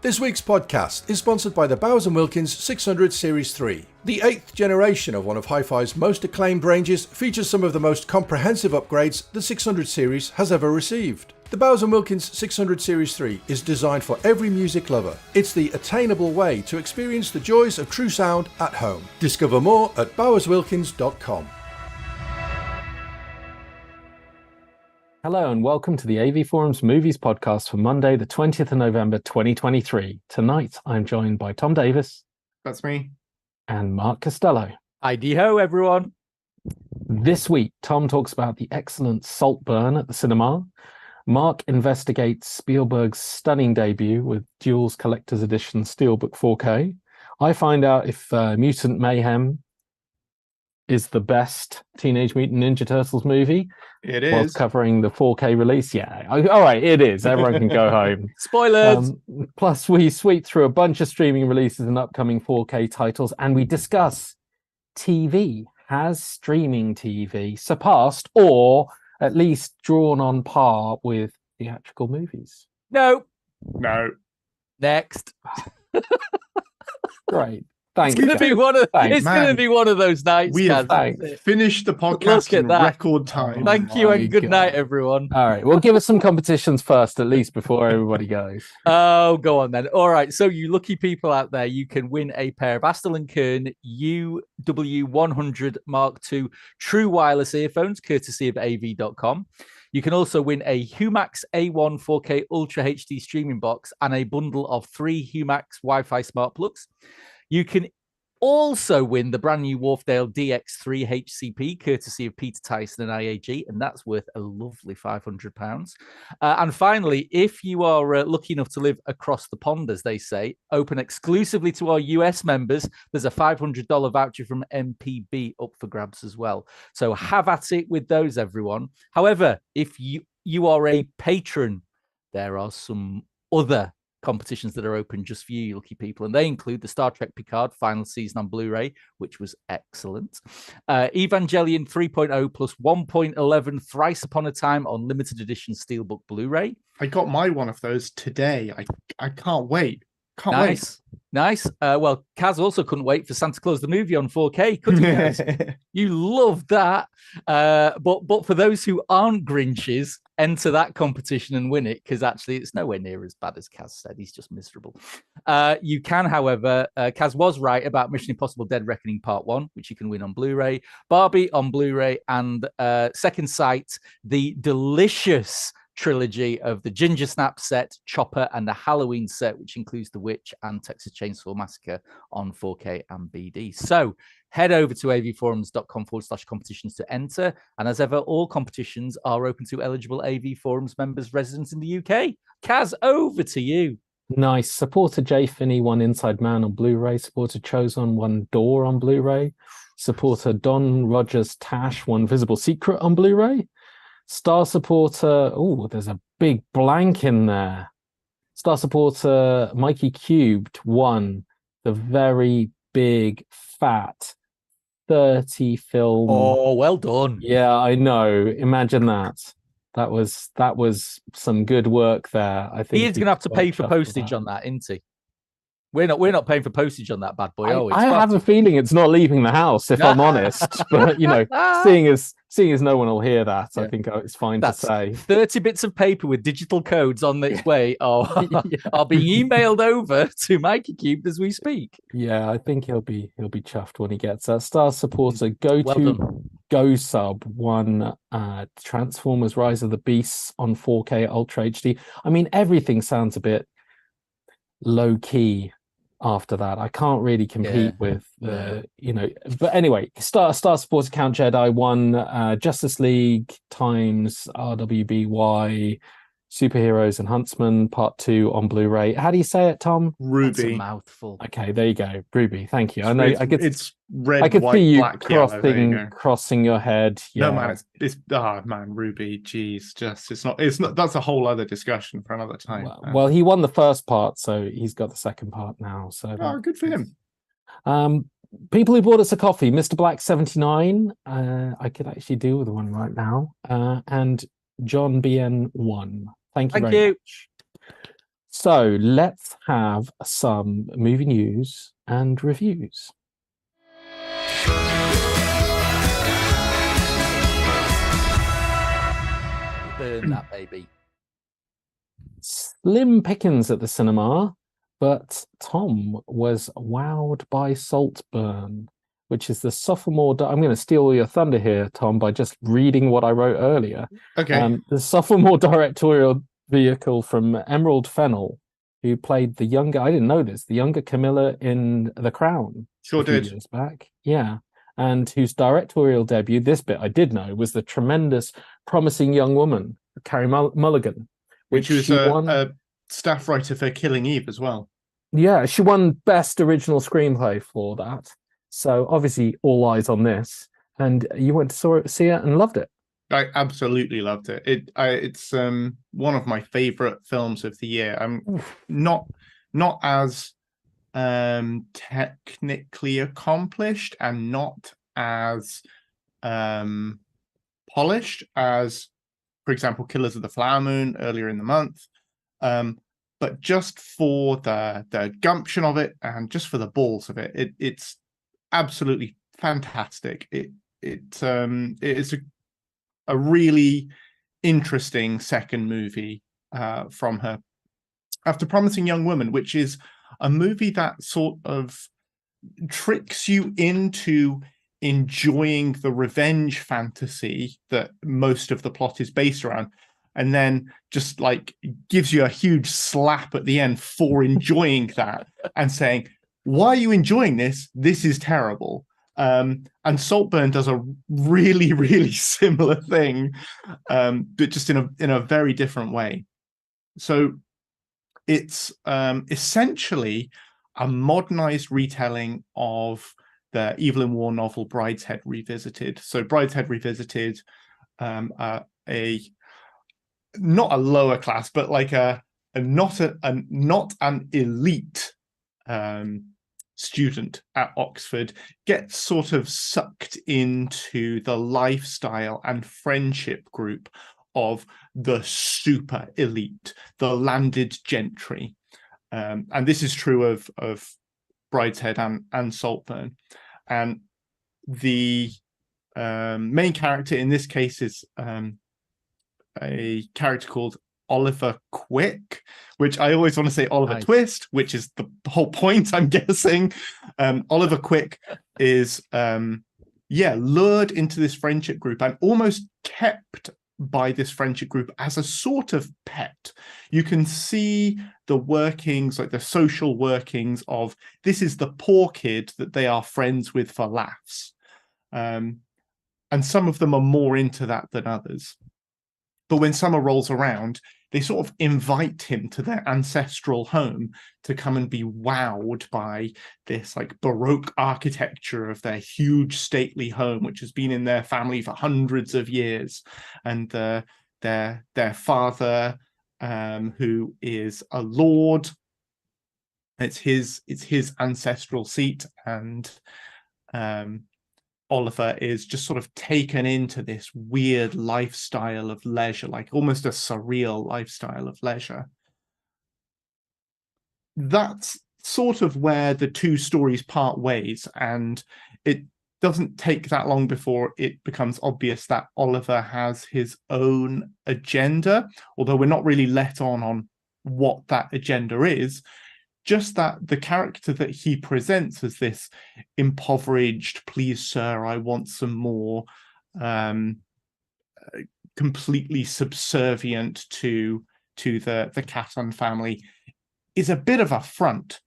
This week's podcast is sponsored by the Bowers & Wilkins 600 Series 3. The 8th generation of one of Hi-Fi's most acclaimed ranges features some of the most comprehensive upgrades the 600 series has ever received. The Bowers & Wilkins 600 Series 3 is designed for every music lover. It's the attainable way to experience the joys of true sound at home. Discover more at bowerswilkins.com. Hello and welcome to the AV Forums Movies Podcast for Monday, the 20th of November, 2023. Tonight, I'm joined by Tom Davies. That's me. And Mark Costello. Hi-de-ho, everyone. This week, Tom talks about the excellent Saltburn at the cinema. Mark investigates Spielberg's stunning debut with Duel's Collector's Edition Steelbook 4K. I find out if Mutant Mayhem is the best Teenage Mutant Ninja Turtles movie. It is. Whilst covering the 4K release. Yeah, all right, it is. Everyone can go home. Spoilers! Plus, we sweep through a bunch of streaming releases and upcoming 4K titles, and we discuss TV. Has streaming TV surpassed or at least drawn on par with theatrical movies? No. Next. Great. Thanks. It's going to be one of those nights. We have finished the podcast in record time. Thank you and good night, everyone. All right, well, give us some competitions first, at least, before everybody goes. Oh, go on then. All right, so you lucky people out there, you can win a pair of Astle & Kern UW100 Mark II true wireless earphones, courtesy of AV.com. You can also win a Humax A1 4K Ultra HD streaming box and a bundle of 3 Humax Wi-Fi smart plugs. You can also win the brand new Wharfdale DX3 HCP, courtesy of Peter Tyson and IAG, and that's worth a lovely £500. And finally, if you are lucky enough to live across the pond, as they say, open exclusively to our US members, there's a $500 voucher from MPB up for grabs as well. So have at it with those, everyone. However, if you are a patron, there are some other competitions that are open just for you lucky people, and they include the Star Trek Picard final season on Blu-ray, which was excellent, Evangelion 3.0 plus 1.11 Thrice Upon a Time on limited edition steelbook Blu-ray. I got my one of those today. I can't wait. Nice. Well, Kaz also couldn't wait for Santa Claus the movie on 4K, could you, Kaz? You love that. But for those who aren't Grinches, enter that competition and win it, because actually it's nowhere near as bad as Kaz said. He's just miserable. You can, however, Kaz was right about Mission Impossible Dead Reckoning Part 1, which you can win on Blu-ray, Barbie on Blu-ray, and Second Sight, the delicious trilogy of the Ginger Snap set, Chopper, and the Halloween set, which includes The Witch and Texas Chainsaw Massacre on 4K and BD. So head over to avforums.com/competitions to enter. And as ever, all competitions are open to eligible AV Forums members residents in the UK. Kaz, over to you. Nice. Supporter J. Finney won Inside Man on Blu-ray. Supporter Chozon won Door on Blu-ray. Supporter Don Rogers Tash won Visible Secret on Blu-ray. Star supporter, there's a big blank in there. Star supporter Mikey Cubed won the very big, fat 30 film. Oh, well done. Yeah, I know. Imagine that. That was some good work there. I think he's going to have to pay for postage on that, isn't he? We're not paying for postage on that bad boy, are we? I have a feeling it's not leaving the house, if I'm honest. But seeing as no one will hear that, I think it's fine to say. 30 bits of paper with digital codes on its way are being emailed over to Mikey Cube as we speak. Yeah, I think he'll be chuffed when he gets that. Star supporter Go Sub won Transformers Rise of the Beasts on 4K Ultra HD. I mean, everything sounds a bit low key after that. I can't really compete with but anyway, Star supporter Count Jedi won Justice League times RWBY Superheroes and Huntsman Part 2 on Blu-ray. How do you say it, Tom? Ruby. That's a mouthful. Okay, there you go. Ruby, thank you. I know it's red, I could white, see you black, crossing your head. Yeah. No, man, it's Ruby. Jeez, it's not. That's a whole other discussion for another time. Well, he won the first part, so he's got the second part now. So good for him. People who bought us a coffee, Mr. Black 79. I could actually do with one right now. And John BN1. Thank you very much. So let's have some movie news and reviews. Burn that baby. Slim pickings at the cinema, but Tom was wowed by Saltburn, which is the sophomore. I'm going to steal your thunder here, Tom, by just reading what I wrote earlier. Okay. The sophomore directorial vehicle from Emerald Fennell, who played the younger, I didn't know this, the younger Camilla in The Crown. Sure a few did. years back. Yeah. And whose directorial debut, this bit I did know, was the tremendous Promising Young Woman, Carrie Mulligan. Which was she won, a staff writer for Killing Eve as well. Yeah, she won Best Original Screenplay for that. So obviously all eyes on this. And you went to see it and loved it. I absolutely loved it. It's one of my favorite films of the year. I'm not as technically accomplished and not as polished as, for example, Killers of the Flower Moon earlier in the month. But just for the gumption of it and just for the balls of it, it's absolutely fantastic. It's a really interesting second movie from her after Promising Young Woman, which is a movie that sort of tricks you into enjoying the revenge fantasy that most of the plot is based around, and then just like gives you a huge slap at the end for enjoying that and saying, why are you enjoying this? This is terrible. And Saltburn does a really, really similar thing, but just in a very different way. So it's essentially a modernized retelling of the Evelyn Waugh novel Brideshead Revisited. So Brideshead Revisited, not a lower class, but like not an elite student at Oxford gets sort of sucked into the lifestyle and friendship group of the super elite, the landed gentry. And this is true of Brideshead and Saltburn. And the main character in this case is a character called Oliver Quick, which I always want to say Oliver Twist, which is the whole point, I'm guessing. Oliver Quick is lured into this friendship group and almost kept by this friendship group as a sort of pet. You can see the workings, like the social workings of this is the poor kid that they are friends with for laughs. And some of them are more into that than others. But when summer rolls around, they sort of invite him to their ancestral home to come and be wowed by this like Baroque architecture of their huge stately home, which has been in their family for hundreds of years. And their father, who is a lord, it's his ancestral seat, and Oliver is just sort of taken into this weird lifestyle of leisure, like almost a surreal lifestyle of leisure. That's sort of where the two stories part ways, and it doesn't take that long before it becomes obvious that Oliver has his own agenda, although we're not really let on what that agenda is. Just that the character that he presents as this impoverished, please sir, I want some more, completely subservient to the Catton family, is a bit of a front.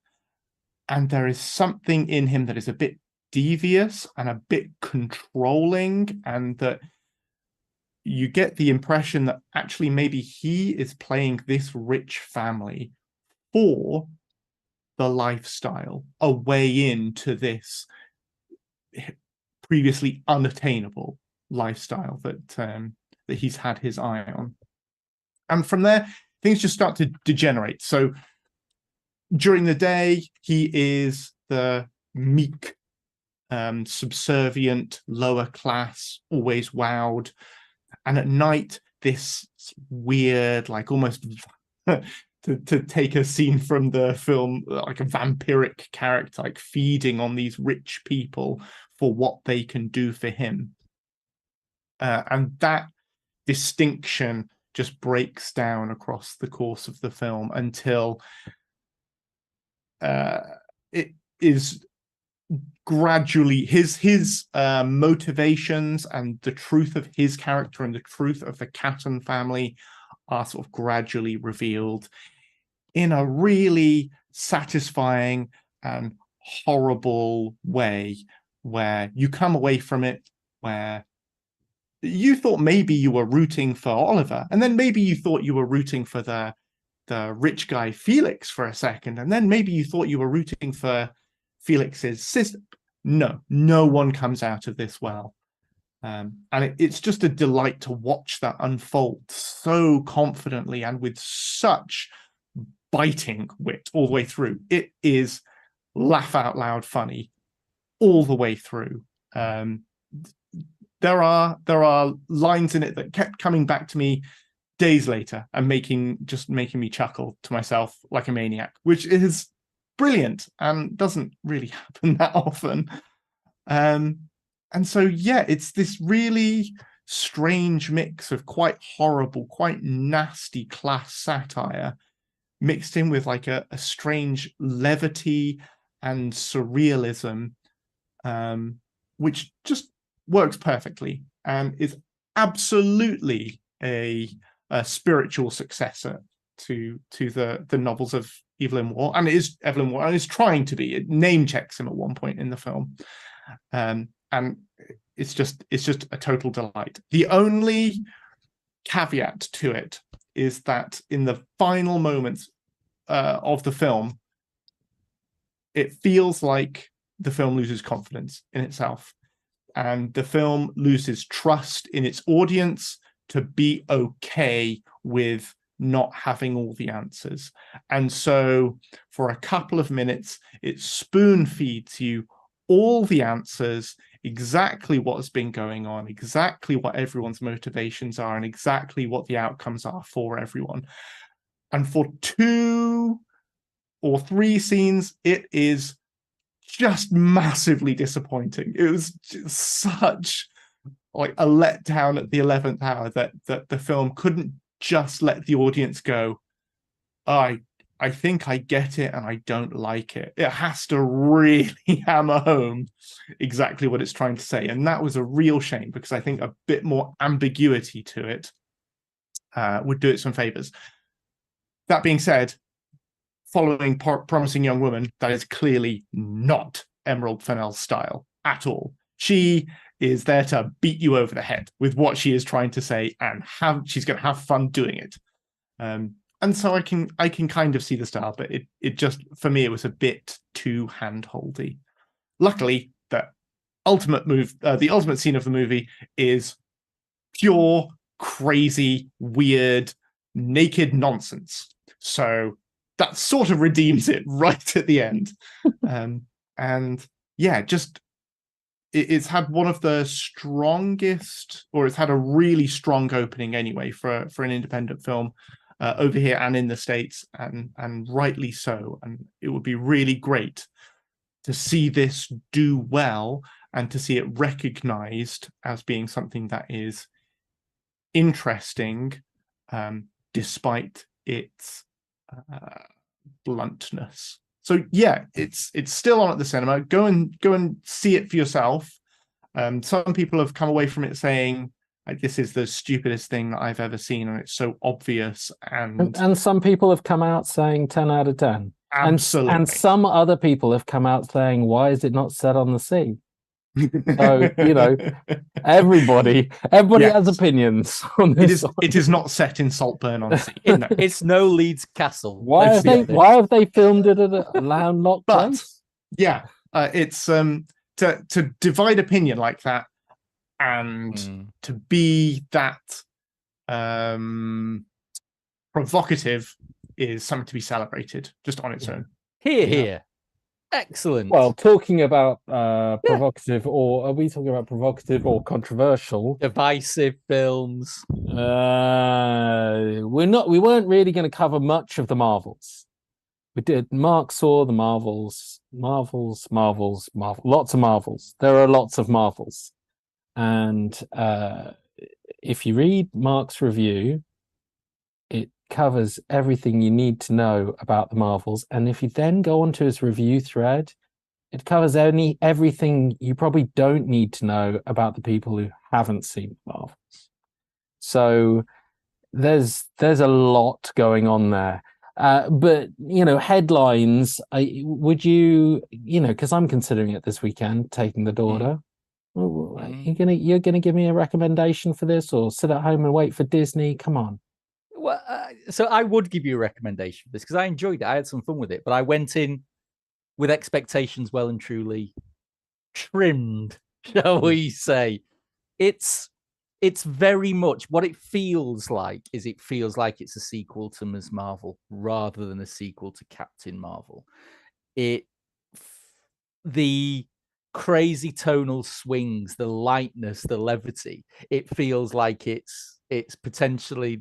And there is something in him that is a bit devious and a bit controlling, and that you get the impression that actually maybe he is playing this rich family for the lifestyle, a way into this previously unattainable lifestyle that he's had his eye on. And from there, things just start to degenerate. So during the day, he is the meek, subservient, lower class, always wowed. And at night, this weird, like almost to to take a scene from the film, like a vampiric character, like feeding on these rich people for what they can do for him. And that distinction just breaks down across the course of the film until it is gradually his motivations and the truth of his character and the truth of the Catton family are sort of gradually revealed in a really satisfying and horrible way, where you come away from it where you thought maybe you were rooting for Oliver, and then maybe you thought you were rooting for the rich guy Felix for a second, and then maybe you thought you were rooting for Felix's sister. No one comes out of this well. And it's just a delight to watch that unfold so confidently and with such biting wit all the way through. It is laugh out loud funny all the way through. There are lines in it that kept coming back to me days later and making me chuckle to myself like a maniac, which is brilliant and doesn't really happen that often. And so, yeah, it's this really strange mix of quite horrible, quite nasty class satire mixed in with like a strange levity and surrealism, which just works perfectly and is absolutely a spiritual successor to the novels of Evelyn Waugh, and it is Evelyn Waugh, and is trying to be. It name checks him at one point in the film, and it's just a total delight. The only caveat to it is that in the final moments of the film, it feels like the film loses confidence in itself, and the film loses trust in its audience to be okay with not having all the answers. And so for a couple of minutes, it spoon feeds you all the answers, exactly what has been going on, exactly what everyone's motivations are, and exactly what the outcomes are for everyone. And for 2 or 3 scenes, it is just massively disappointing. It was just such like a letdown at the 11th hour that the film couldn't just let the audience go, I think I get it and I don't like it. It has to really hammer home exactly what it's trying to say. And that was a real shame, because I think a bit more ambiguity to it would do it some favors. That being said, following Promising Young Woman, that is clearly not Emerald Fennell's style at all. She is there to beat you over the head with what she is trying to say, and she's going to have fun doing it. And so I can kind of see the style, but it just, for me, it was a bit too hand-holdy. Luckily, the ultimate scene of the movie is pure, crazy, weird, naked nonsense. So that sort of redeems it right at the end. And yeah, just it's had one of the strongest, or it's had a really strong opening anyway for an independent film over here and in the States, and rightly so. And it would be really great to see this do well and to see it recognized as being something that is interesting, despite its bluntness. So yeah, it's still on at the cinema. Go and see it for yourself. Some people have come away from it saying, like, this is the stupidest thing that I've ever seen, and it's so obvious. And some people have come out saying 10 out of 10. Absolutely. And some other people have come out saying, why is it not set on the sea? So, everybody yes. has opinions on this. It is not set in Saltburn on sea. It's no Leeds Castle. Why have they filmed it at a landlocked place? Yeah, it's to divide opinion like that, and to be that provocative is something to be celebrated just on its own. Here. Excellent. Well, talking about Yeah. provocative, or are we talking about provocative or controversial? Divisive films. We weren't really going to cover much of the Marvels. We did. Mark saw the Marvels, Marvels, lots of Marvels. There are lots of Marvels. And if you read Mark's review, it covers everything you need to know about the Marvels. And if you then go onto his review thread, it covers everything you probably don't need to know about the people who haven't seen the Marvels. So there's a lot going on there. But headlines. Would you because I'm considering it this weekend, taking the daughter. You're gonna give me a recommendation for this, or sit at home and wait for Disney? Come on. Well, so I would give you a recommendation for this because I enjoyed it. I had some fun with it, but I went in with expectations well and truly trimmed, shall we say. It's very much what it feels like. It feels like it's a sequel to Ms. Marvel rather than a sequel to Captain Marvel. The crazy tonal swings, the lightness, the levity, it feels like it's potentially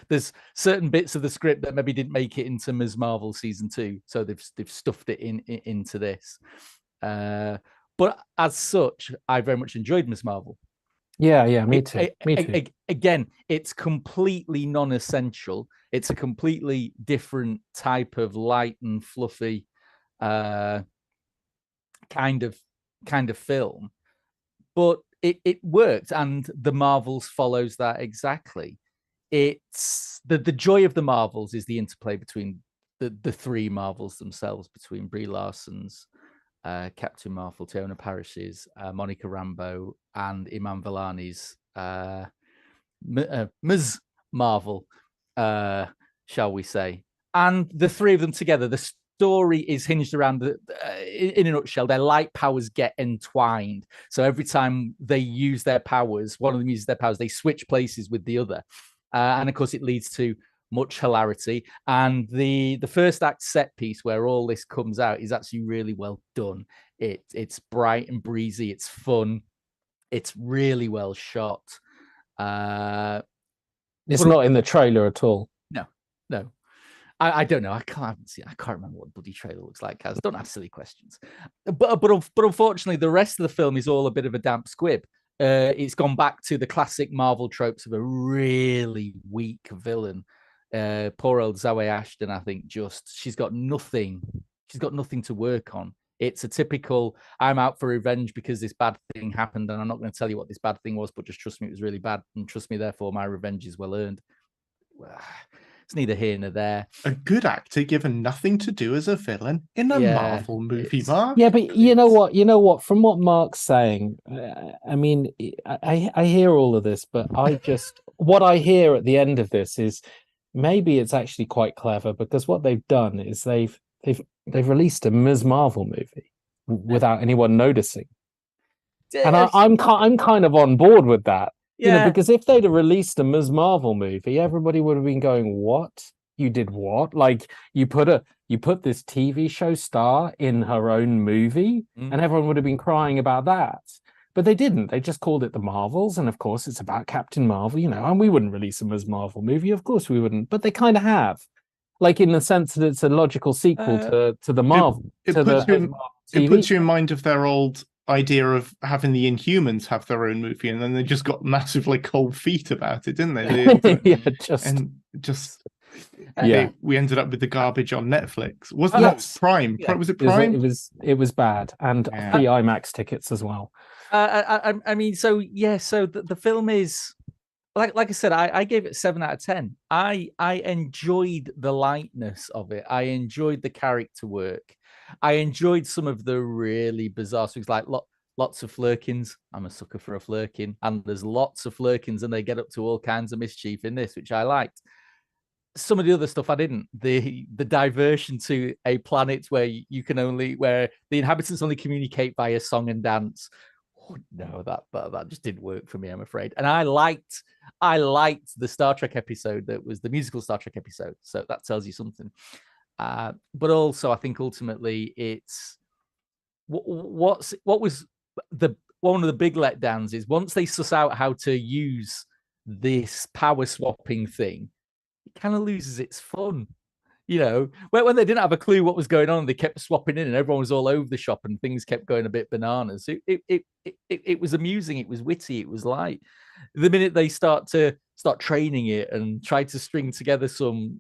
there's certain bits of the script that maybe didn't make it into Ms. Marvel season 2, so they've stuffed it into this. But as such, I very much enjoyed Ms. Marvel. Yeah, me too. Again, it's completely non-essential. It's a completely different type of light and fluffy kind of film, but it worked, and the Marvels follows that exactly. It's the joy of the Marvels is the interplay between the three Marvels themselves, between Brie Larson's Captain Marvel, Teyonah Parris's Monica Rambeau, and Iman Vellani's Ms. Marvel, shall we say. And the three of them together, the story is hinged around in a nutshell, their light powers get entwined. So every time they use their powers, one of them uses their powers, they switch places with the other. And of course, it leads to much hilarity. And the first act set piece where all this comes out is actually really well done. It's bright and breezy. It's fun. It's really well shot. It's not in the trailer at all. No. I don't know. I can't remember what the bloody trailer looks like. Kaz. Don't ask silly questions. But unfortunately, the rest of the film is all a bit of a damp squib. It's gone back to the classic Marvel tropes of a really weak villain. Poor old Zoe Ashton, I think, she's got nothing. She's got nothing to work on. It's a typical, I'm out for revenge because this bad thing happened, and I'm not going to tell you what this bad thing was, but just trust me, it was really bad, and trust me, therefore, my revenge is well earned. It's neither here nor there. A good actor given nothing to do as a villain in a Marvel movie, Mark. Yeah, but you know what? From what Mark's saying, I mean, I hear all of this, but what I hear at the end of this is maybe it's actually quite clever, because what they've done is they've released a Ms. Marvel movie without anyone noticing, and I'm kind of on board with that. Yeah. Because if they'd have released a Ms. Marvel movie, everybody would have been going, "What? You did what? Like you put this TV show star in her own movie," and everyone would have been crying about that. But they didn't. They just called it the Marvels, and of course, it's about Captain Marvel, and we wouldn't release a Ms. Marvel movie, of course we wouldn't. But they kind of have, like in the sense that it's a logical sequel to the Marvel. It puts you in mind of their old idea of having the Inhumans have their own movie, and then they just got massively cold feet about it, didn't they? We ended up with the garbage on Netflix. Wasn't that Prime? Yeah. Was it Prime? It was bad, and free IMAX tickets as well. I mean, so the film is like I said, I gave it 7 out of 10. I enjoyed the lightness of it. I enjoyed the character work. I enjoyed some of the really bizarre things, like lots of flirkins. I'm a sucker for a flirkin, and there's lots of flirkins, and they get up to all kinds of mischief in this, which I liked. Some of the other stuff I didn't. The diversion to a planet where where the inhabitants only communicate via song and dance. Oh, no, that just didn't work for me, I'm afraid. And I liked the Star Trek episode that was the musical Star Trek episode, so that tells you something. But also, I think ultimately it's what was the one of the big letdowns is once they suss out how to use this power swapping thing, it kind of loses its fun. When they didn't have a clue what was going on, they kept swapping in, and everyone was all over the shop, and things kept going a bit bananas. It was amusing, it was witty, it was light. The minute they start training it and try to string together some,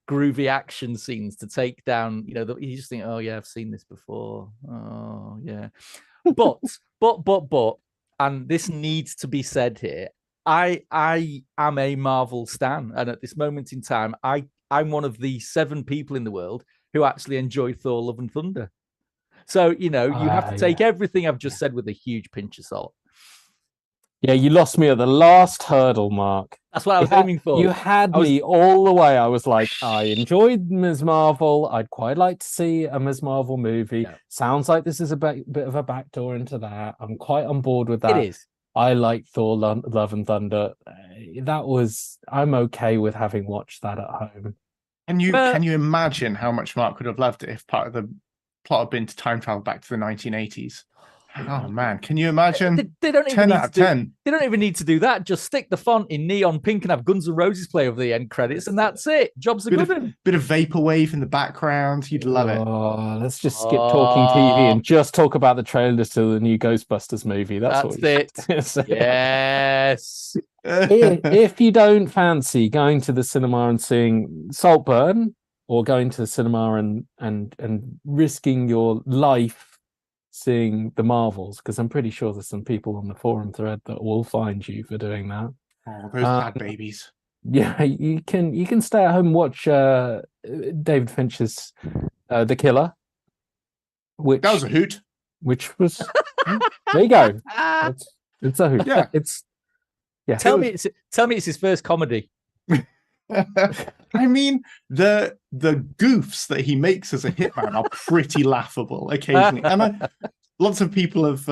groovy action scenes to take down, you just think, oh yeah, I've seen this before. Oh yeah, but, and this needs to be said here. I am a Marvel stan, and at this moment in time, I'm one of the 7 people in the world who actually enjoy Thor: Love and Thunder. So, you have to take everything I've just said with a huge pinch of salt. Yeah, you lost me at the last hurdle, Mark. That's what I was aiming for. You had me all the way. I was like, I enjoyed Ms. Marvel. I'd quite like to see a Ms. Marvel movie. Yeah. Sounds like this is a bit of a backdoor into that. I'm quite on board with that. It is. I like Thor: Love and Thunder. I'm okay with having watched that at home. And can you imagine how much Mark would have loved it if part of the plot had been to time travel back to the 1980s? Oh man, can you imagine? They don't even 10 out of 10. They don't even need to do that. Just stick the font in neon pink and have Guns N' Roses play over the end credits, and that's it. Jobs are good. Bit of vaperwave in the background. You'd love it. Oh, let's just skip talking TV and just talk about the trailers to the new Ghostbusters movie. That's it. Yes. If you don't fancy going to the cinema and seeing Saltburn, or going to the cinema and risking your life seeing the Marvels, because I'm pretty sure there's some people on the forum thread that will find you for doing that. Oh, those bad babies. Yeah, you can stay at home and watch David Fincher's The Killer. That was a hoot. Which was there you go. It's a hoot. Yeah. Tell me it's his first comedy. I mean, the goofs that he makes as a hitman are pretty laughable occasionally, and lots of people have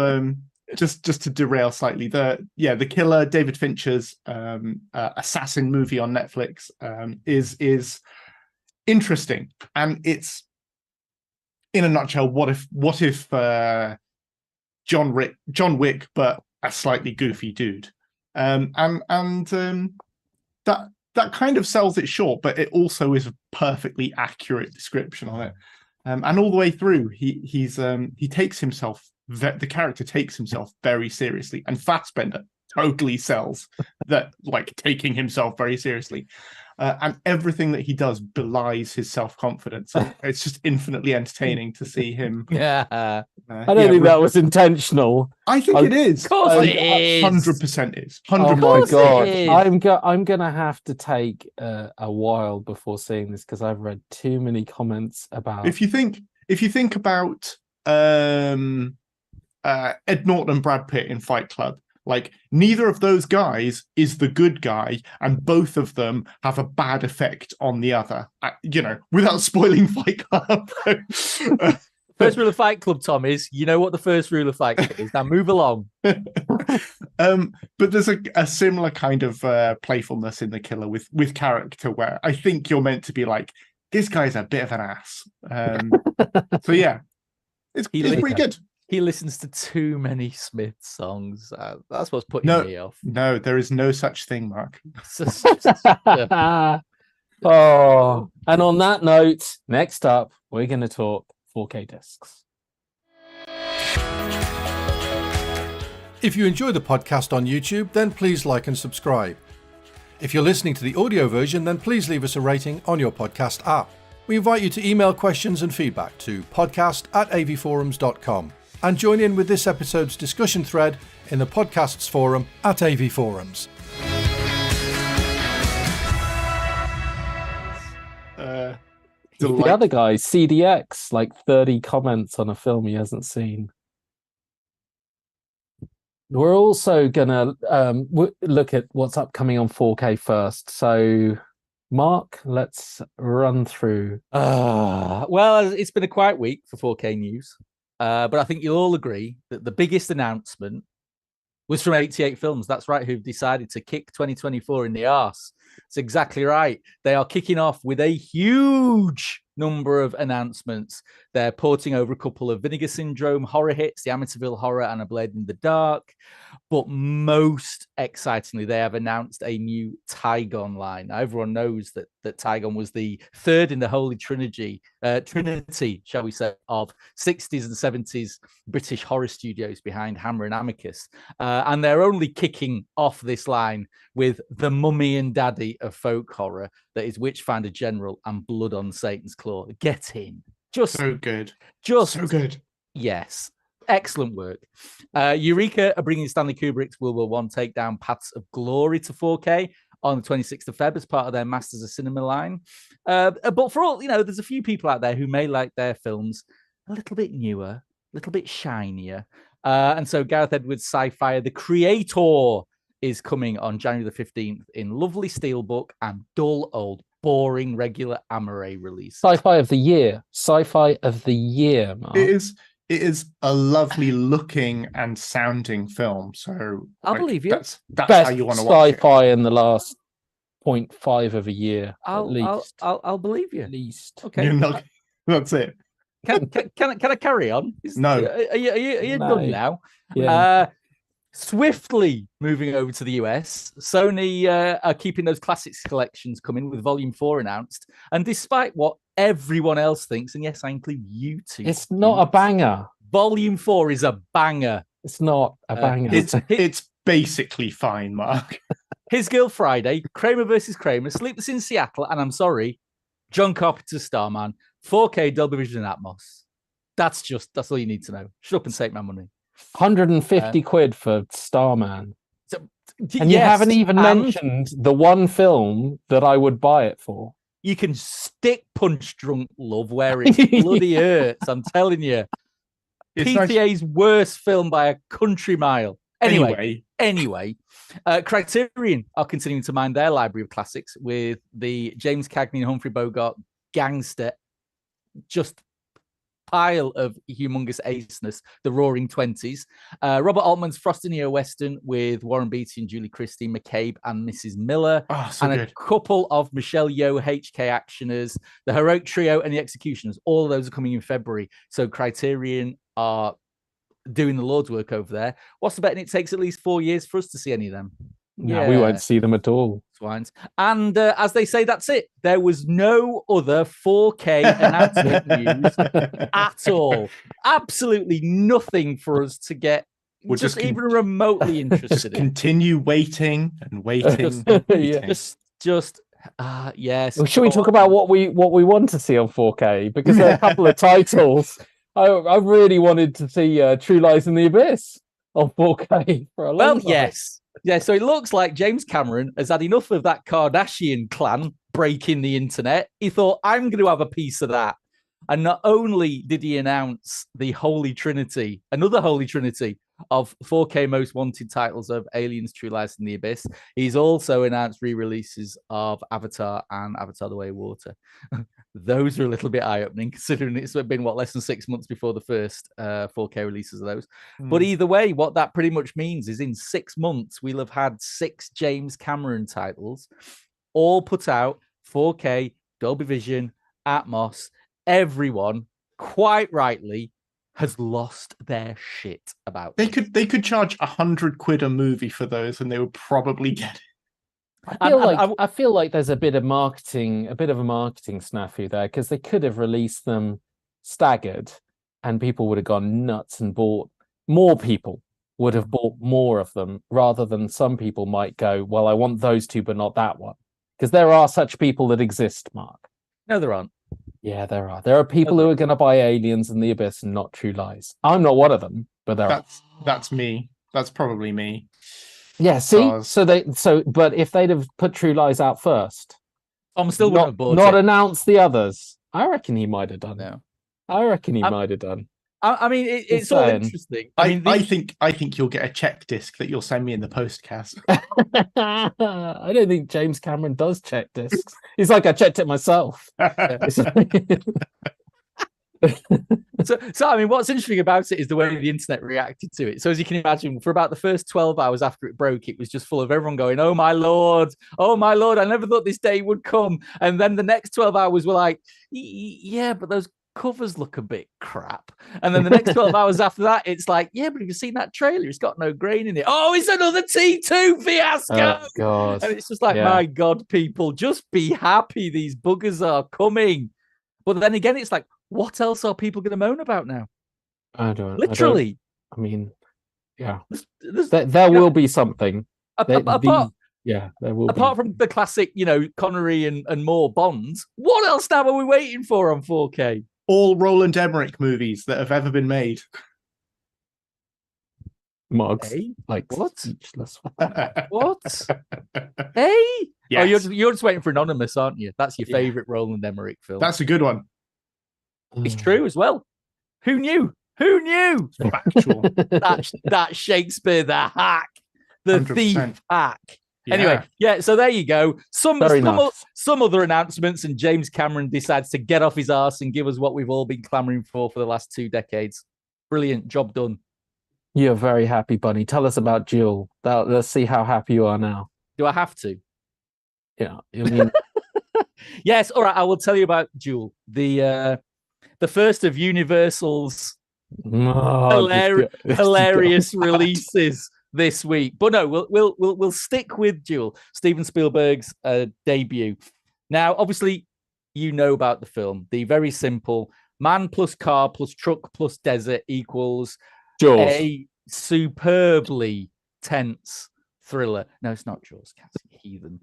just to derail slightly. The Killer, David Fincher's assassin movie on Netflix, is interesting, and it's, in a nutshell, what if John Wick, but a slightly goofy dude, that kind of sells it short, but it also is a perfectly accurate description on it. And all the way through, the character takes himself very seriously, and Fassbender totally sells that, like, taking himself very seriously. And everything that he does belies his self-confidence. It's just infinitely entertaining to see him. I don't think that was intentional. I think it is. Of course it is. 100% is. 100%. Oh my God. I'm going to have to take a while before seeing this, because I've read too many comments about... If you think about Ed Norton and Brad Pitt in Fight Club, like, neither of those guys is the good guy, and both of them have a bad effect on the other, without spoiling Fight Club. First rule of Fight Club, Tom, is you know what the first rule of Fight Club is. Now move along. But there's a similar kind of playfulness in The Killer with character, where I think you're meant to be like, this guy's a bit of an ass. So yeah, it's pretty good. He listens to too many Smith songs. That's what's putting me off. No, there is no such thing, Mark. Oh, and on that note, next up, we're going to talk 4K discs. If you enjoy the podcast on YouTube, then please like and subscribe. If you're listening to the audio version, then please leave us a rating on your podcast app. We invite you to email questions and feedback to podcast@avforums.com. and join in with this episode's discussion thread in the podcast's forum at AV Forums. The other guy, CDX, like 30 comments on a film he hasn't seen. We're also going to look at what's upcoming on 4K first. So, Mark, let's run through. Well, it's been a quiet week for 4K news. But I think you'll all agree that the biggest announcement was from 88 Films. That's right, who've decided to kick 2024 in the arse. It's exactly right. They are kicking off with a huge number of announcements. They're porting over a couple of Vinegar Syndrome horror hits, the Amityville Horror and A Blade in the Dark. But most excitingly, they have announced a new Tygon line. Now, everyone knows that Tygon was the third in the Holy Trinity, shall we say, of 60s and 70s British horror studios behind Hammer and Amicus. And they're only kicking off this line with the mummy and daddy of folk horror, that is Witchfinder General and Blood on Satan's Claw. Get in. Just so good. Just so good. Yes. Excellent work. Eureka are bringing Stanley Kubrick's World War I takedown Paths of Glory to 4K on the 26th of Feb as part of their Masters of Cinema line. But for all, there's a few people out there who may like their films a little bit newer, a little bit shinier. And so Gareth Edwards' sci-fi The Creator is coming on January the 15th in lovely steelbook and dull old boring regular Amaray release. Sci-fi of the year. Sci-fi of the year, Mark. It is a lovely looking and sounding film. So I'll believe you. That's Best how you want to watch it. sci-fi in the last 0.5 of a year, at least. I'll believe you. At least. Okay. You're not, that's it. Can I carry on? No. Are you No. done now? Yeah. Swiftly moving over to the US, Sony are keeping those classics collections coming with Volume 4 announced. And despite what everyone else thinks, and yes, I include you two. It's not a banger. Volume 4 is a banger. It's not a banger. It's basically fine, Mark. His Girl Friday, Kramer versus Kramer, Sleepless in Seattle, and I'm sorry, John Carpenter's Starman, 4K Dolby Vision and Atmos. That's all you need to know. Shut up and take my money. 150 quid for Starman. And you yes, haven't even mentioned the one film that I would buy it for. You can stick Punch Drunk Love where it bloody hurts. I'm telling you. It's PTA's worst film by a country mile. Anyway, Criterion are continuing to mine their library of classics with the James Cagney and Humphrey Bogart gangster, just pile of humongous aceness, The Roaring Twenties. Robert Altman's Frost Neo Western with Warren Beatty and Julie Christie, McCabe and Mrs. Miller. So and good. A couple of Michelle Yeoh HK actioners, The Heroic Trio and The Executioners. All of those are coming in February. So Criterion are doing the Lord's work over there. What's the betting it takes at least 4 years for us to see any of them? No, we won't see them at all. Swines. And as they say, that's it. There was no other 4K announcement news at all. Absolutely nothing for us to get We'll just just even remotely Just interested in. continue waiting and waiting. and Yeah. waiting. Yes. Well, should we talk about what we want to see on 4K? Because there are a couple of titles. I really wanted to see True Lies in the Abyss on 4K for a long time. Yes. Yeah, so it looks like James Cameron has had enough of that Kardashian clan breaking the internet. He thought, I'm going to have a piece of that. And not only did he announce the Holy Trinity, another Holy Trinity of 4K most wanted titles of Aliens, True Lies in the Abyss, he's also announced re-releases of Avatar and Avatar: The Way of Water. Those are a little bit eye-opening, considering it's been, less than 6 months before the first 4K releases of those. But either way, what that pretty much means is in 6 months, we'll have had 6 James Cameron titles, all put out 4K, Dolby Vision, Atmos. Everyone, quite rightly, has lost their shit about They them. could charge 100 quid a movie for those, and they would probably get it. I feel like there's a bit of a marketing snafu there, because they could have released them staggered, and people would have gone nuts and bought more. People would have bought more of them, rather than some people might go, well, I want those two, but not that one, because there are such people that exist, Mark. No, there aren't. Yeah, there are. There are people who are going to buy Aliens and the Abyss and not True Lies. I'm not one of them, but there are. That's me. That's probably me. Yeah, see, Because- but if they'd have put True Lies out first, I'm still not announce the others, I reckon he might have done. No. I reckon he might have done. I mean, it's all interesting. I think you'll get a check disc that you'll send me in the postcast. I don't think James Cameron does check discs. He's like, I checked it myself. It's So I mean, what's interesting about it is the way the internet reacted to it. So as you can imagine, for about the first 12 hours after it broke, it was just full of everyone going, "Oh my lord, I never thought this day would come." And then the next 12 hours were like, "Yeah, but those covers look a bit crap." And then the next 12 hours after that, it's like, "Yeah, but have you seen that trailer? It's got no grain in it. Oh, it's another T2 fiasco." Oh God. And it's just like, my God, people, just be happy. These buggers are coming. But then again, it's like, what else are people going to moan about now? Literally. I mean, yeah. There will be something. There will be. Apart from the classic, Connery and more Bonds, what else now are we waiting for on 4K? All Roland Emmerich movies that have ever been made. Mugs. Hey? Like what? Speechless. What? Hey? Yes. Oh, you're just waiting for Anonymous, aren't you? That's your favorite Roland Emmerich film. That's a good one. It's true as well. Who knew? Who knew? Factual. that Shakespeare, the hack, the 100%. thief hack. Yeah. Anyway, so there you go. Some nice. some other announcements, and James Cameron decides to get off his arse and give us what we've all been clamoring for the last 2 decades. Brilliant, job done. You're very happy, Bunny. Tell us about Duel. Let's see how happy you are now. Do I have to? Yeah, I mean, yes. All right, I will tell you about Duel, the first of Universal's hilarious releases this week. But no, we'll stick with Duel, Steven Spielberg's debut. Now, obviously, you know about the film. The very simple man plus car plus truck plus desert equals Jaws. A superbly tense thriller. No, it's not Jaws, Cassie, heathen.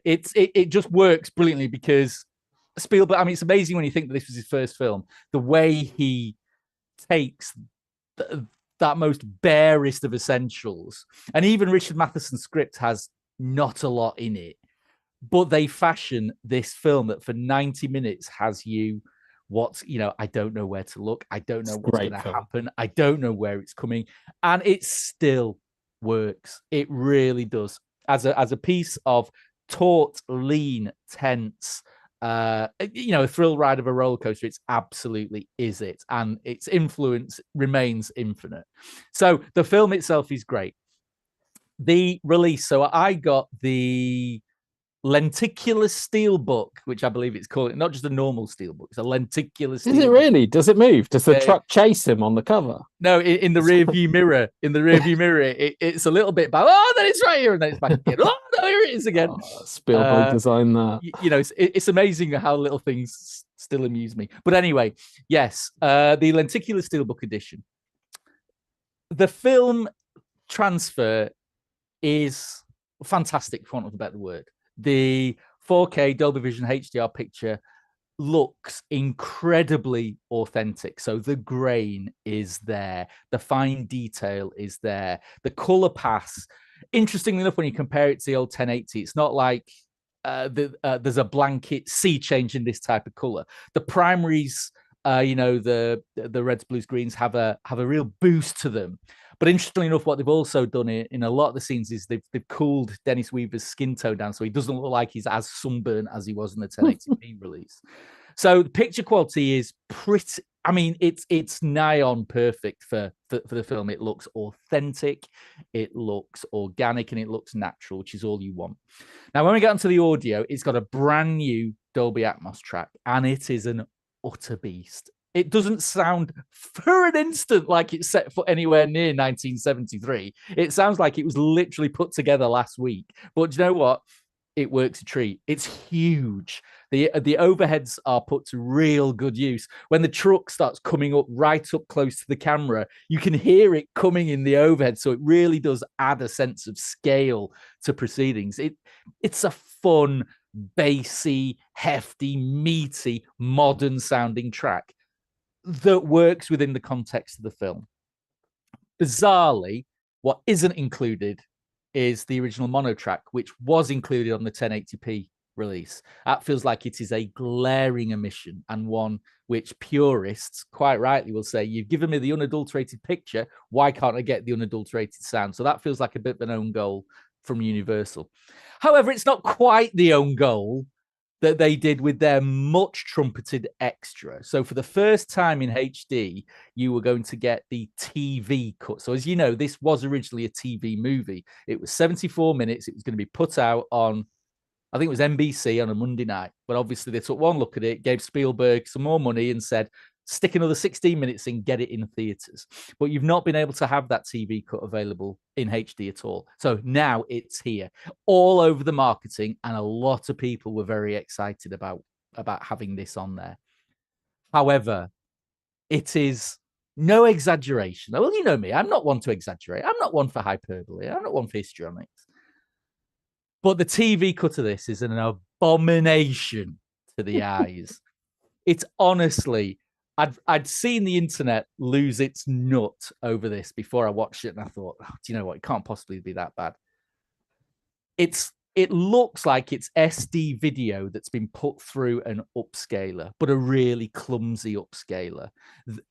It just works brilliantly because Spielberg, I mean, it's amazing when you think that this was his first film, the way he takes that most barest of essentials. And even Richard Matheson's script has not a lot in it, but they fashion this film that for 90 minutes has you I don't know where to look. I don't know what's going to happen. I don't know where it's coming. And it still works. It really does. As a piece of taut, lean, tense, a thrill ride of a roller coaster, it's absolutely is it. And its influence remains infinite. So the film itself is great. The release. So I got the lenticular steelbook, which I believe it's called, not just a normal steelbook, it's a lenticular steelbook. Is it really? Does it move? Does the truck chase him on the cover? No, in the rear view mirror. In the rear view mirror, it's a little bit back. Oh, then it's right here, and then it's back again. Oh, no, here it is again. Spielberg designed that. It's amazing how little things still amuse me. But anyway, yes, the lenticular steelbook edition. The film transfer is fantastic, for want of a better word. The 4K Dolby Vision HDR picture looks incredibly authentic. So the grain is there, the fine detail is there, the color pass. Interestingly enough, when you compare it to the old 1080, it's not like there's a blanket sea change in this type of color. The primaries, the reds, blues, greens have a real boost to them. But interestingly enough, what they've also done in a lot of the scenes is they've cooled Dennis Weaver's skin tone down, so he doesn't look like he's as sunburned as he was in the 1080p release. So the picture quality is pretty. I mean, it's nigh on perfect for the film. It looks authentic, it looks organic, and it looks natural, which is all you want. Now, when we get onto the audio, it's got a brand new Dolby Atmos track, and it is an utter beast. It doesn't sound for an instant like it's set for anywhere near 1973. It sounds like it was literally put together last week. But you know what? It works a treat. It's huge. The overheads are put to real good use. When the truck starts coming up right up close to the camera, you can hear it coming in the overhead. So it really does add a sense of scale to proceedings. It's a fun, bassy, hefty, meaty, modern sounding track that works within the context of the film. Bizarrely, what isn't included is the original mono track, which was included on the 1080p release. That feels like it is a glaring omission, and one which purists quite rightly will say, you've given me the unadulterated picture, why can't I get the unadulterated sound? So that feels like a bit of an own goal from Universal. However, it's not quite the own goal, that they did with their much trumpeted extra. So for the first time in HD, you were going to get the TV cut. So as you know, this was originally a TV movie. It was 74 minutes. It was going to be put out on, I think it was NBC on a Monday night. But obviously they took one look at it, gave Spielberg some more money and said, stick another 16 minutes in, get it in theaters. But you've not been able to have that TV cut available in HD at all. So now it's here, all over the marketing, and a lot of people were very excited about having this on there. However, it is no exaggeration. Well, you know me, I'm not one to exaggerate. I'm not one for hyperbole. I'm not one for histrionics. But the TV cut of this is an abomination to the eyes. It's honestly... I'd seen the internet lose its nut over this before I watched it, and I thought, oh, do you know what? It can't possibly be that bad. It looks like it's SD video that's been put through an upscaler, but a really clumsy upscaler.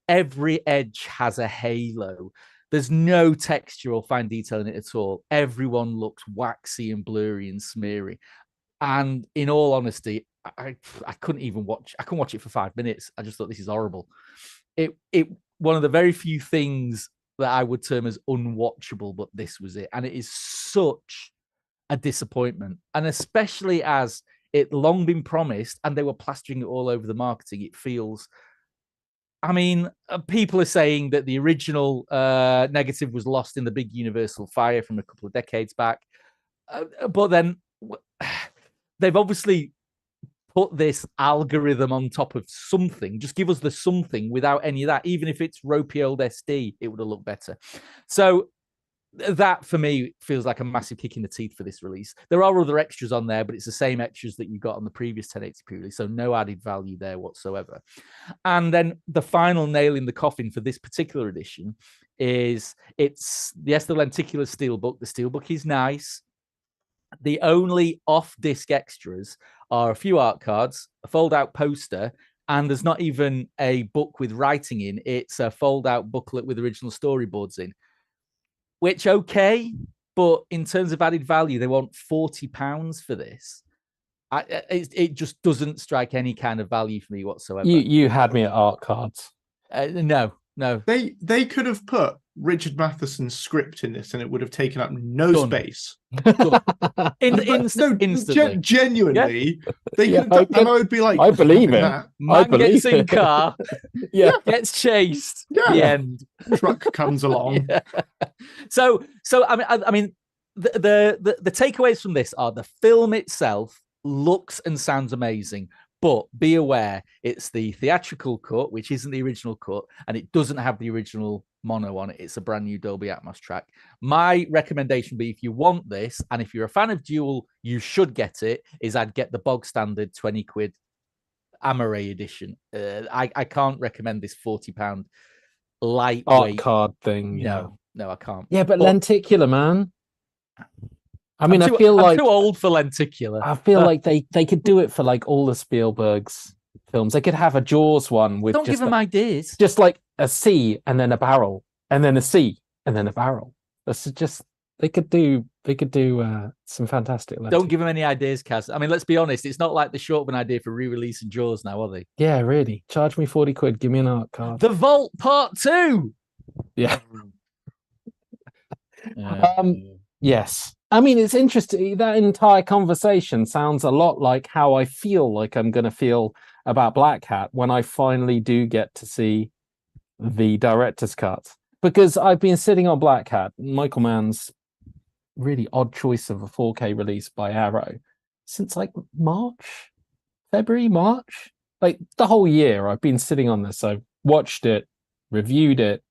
Every edge has a halo. There's no texture or fine detail in it at all. Everyone looks waxy and blurry and smeary. And in all honesty, I couldn't even watch. I couldn't watch it for 5 minutes. I just thought this is horrible. It one of the very few things that I would term as unwatchable, but this was it. And it is such a disappointment. And especially as it long been promised and they were plastering it all over the marketing, it feels... I mean, people are saying that the original negative was lost in the big universal fire from a couple of decades back. But then they've obviously put this algorithm on top of something. Just give us the something without any of that. Even if it's ropey old SD, it would have looked better. So that, for me, feels like a massive kick in the teeth for this release. There are other extras on there, but it's the same extras that you got on the previous 1080p release, so no added value there whatsoever. And then the final nail in the coffin for this particular edition is the lenticular steelbook. The steelbook is nice. The only off-disc extras are a few art cards, a fold-out poster, and there's not even a book with writing in. It's a fold-out booklet with original storyboards in, which, okay, but in terms of added value, they want £40 for this. It just doesn't strike any kind of value for me whatsoever. You had me at art cards. No. They could have put Richard Matheson's script in this and it would have taken up no Done. space. Instantly. Genuinely, Yeah. they could have done, and I would be like, I believe it. that. Man gets in car, gets chased. Yeah. The end. Truck comes along. Yeah. So I mean, the takeaways from this are the film itself looks and sounds amazing. But be aware, it's the theatrical cut, which isn't the original cut, and it doesn't have the original mono on it. It's a brand new Dolby Atmos track. My recommendation would be, if you want this, and if you're a fan of Duel, you should get it, is I'd get the bog standard 20 quid Amaray edition. I can't recommend this £40 lightweight art card thing. No, I can't. Yeah, but lenticular, man. I mean, I'm too old for lenticular. I feel like they could do it for like all the Spielberg's films. They could have a Jaws one with Don't give them ideas. Just like a C and then a barrel, and then a C and then a barrel. That's just they could do some fantastic. Don't give them any ideas, Kaz. I mean, let's be honest. It's not like the short of an idea for re-releasing Jaws now, are they? Yeah, really. Charge me 40 quid. Give me an art card. The Vault Part 2. Yeah. Yes. I mean, it's interesting. That entire conversation sounds a lot like how I feel like I'm going to feel about Black Hat when I finally do get to see the director's cut. Because I've been sitting on Black Hat, Michael Mann's really odd choice of a 4K release by Arrow, since like February, March. Like the whole year I've been sitting on this. I've watched it, reviewed it.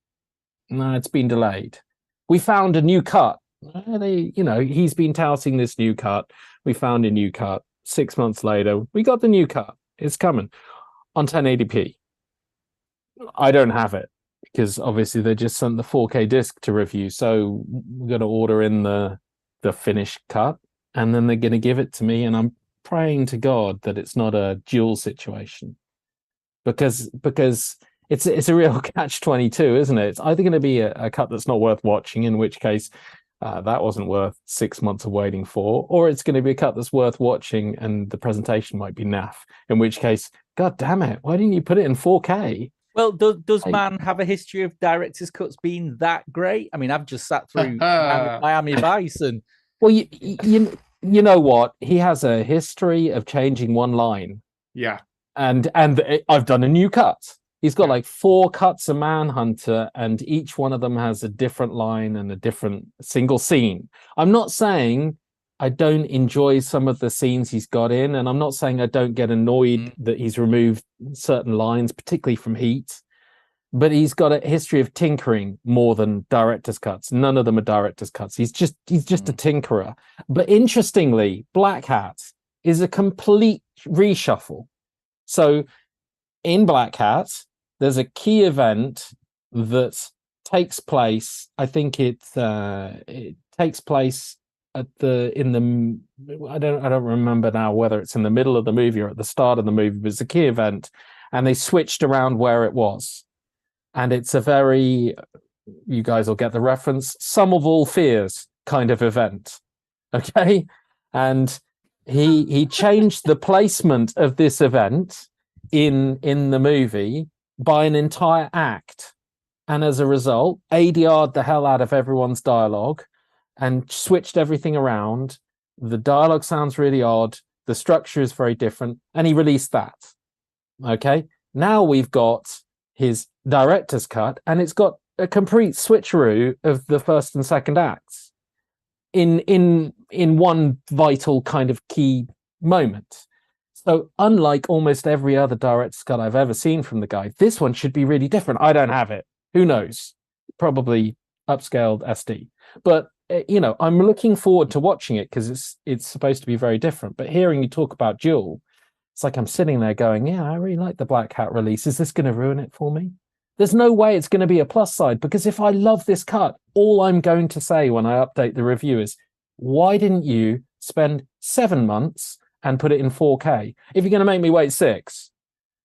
No, it's been delayed. We found a new cut. He's been touting this new cut. We found a new cut. 6 months later, we got the new cut. It's coming on 1080p. I don't have it because obviously they just sent the 4K disc to review. So we're going to order in the finished cut, and then they're going to give it to me. And I'm praying to God that it's not a dual situation, because it's a real catch-22, isn't it? It's either going to be a cut that's not worth watching, in which case that wasn't worth 6 months of waiting for, or it's going to be a cut that's worth watching and the presentation might be naff, in which case, god damn it, why didn't you put it in 4K? Well, does Man have a history of director's cuts being that great? I mean, I've just sat through Miami Vice and... Well, you know what? He has a history of changing one line. Yeah. And I've done a new cut. He's got like 4 cuts of Manhunter, and each one of them has a different line and a different single scene. I'm not saying I don't enjoy some of the scenes he's got in, and I'm not saying I don't get annoyed that he's removed certain lines, particularly from Heat. But he's got a history of tinkering more than director's cuts. None of them are director's cuts. He's just a tinkerer. But interestingly, Black Hat is a complete reshuffle. So in Black Hat, there's a key event that takes place. I think it takes place I don't remember now whether it's in the middle of the movie or at the start of the movie, but it's a key event, and they switched around where it was. And it's a very, you guys will get the reference, sum of all fears kind of event. Okay? And he changed the placement of this event in the movie by an entire act. And as a result, ADR'd the hell out of everyone's dialogue and switched everything around. The dialogue sounds really odd. The structure is very different. And he released that. Okay? Now we've got his director's cut, and it's got a complete switcheroo of the first and second acts in one vital kind of key moment. So unlike almost every other director's cut I've ever seen from the guy, this one should be really different. I don't have it. Who knows? Probably upscaled SD. But I'm looking forward to watching it because it's supposed to be very different. But hearing you talk about Duel, it's like I'm sitting there going, yeah, I really like the Black Hat release. Is this going to ruin it for me? There's no way it's going to be a plus side, because if I love this cut, all I'm going to say when I update the review is, why didn't you spend 7 months and put it in 4K? If you're going to make me wait 6,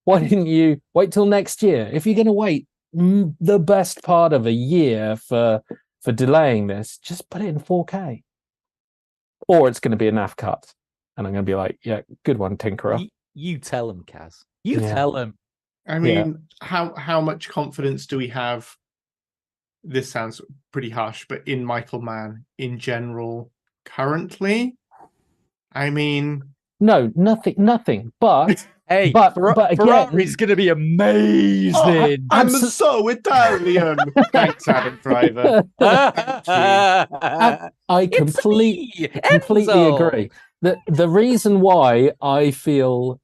why didn't you wait till next year? If you're going to wait the best part of a year for delaying this, just put it in 4K. Or it's going to be a naff cut. And I'm going to be like, yeah, good one, Tinkerer. You tell him, Kaz. Tell him. I mean, how much confidence do we have? This sounds pretty harsh, but in Michael Mann in general currently? I mean... No, nothing. But... Hey, but again, Ferrari's going to be amazing. I'm so Italian. Thanks, Adam Driver. I completely agree. The reason why I feel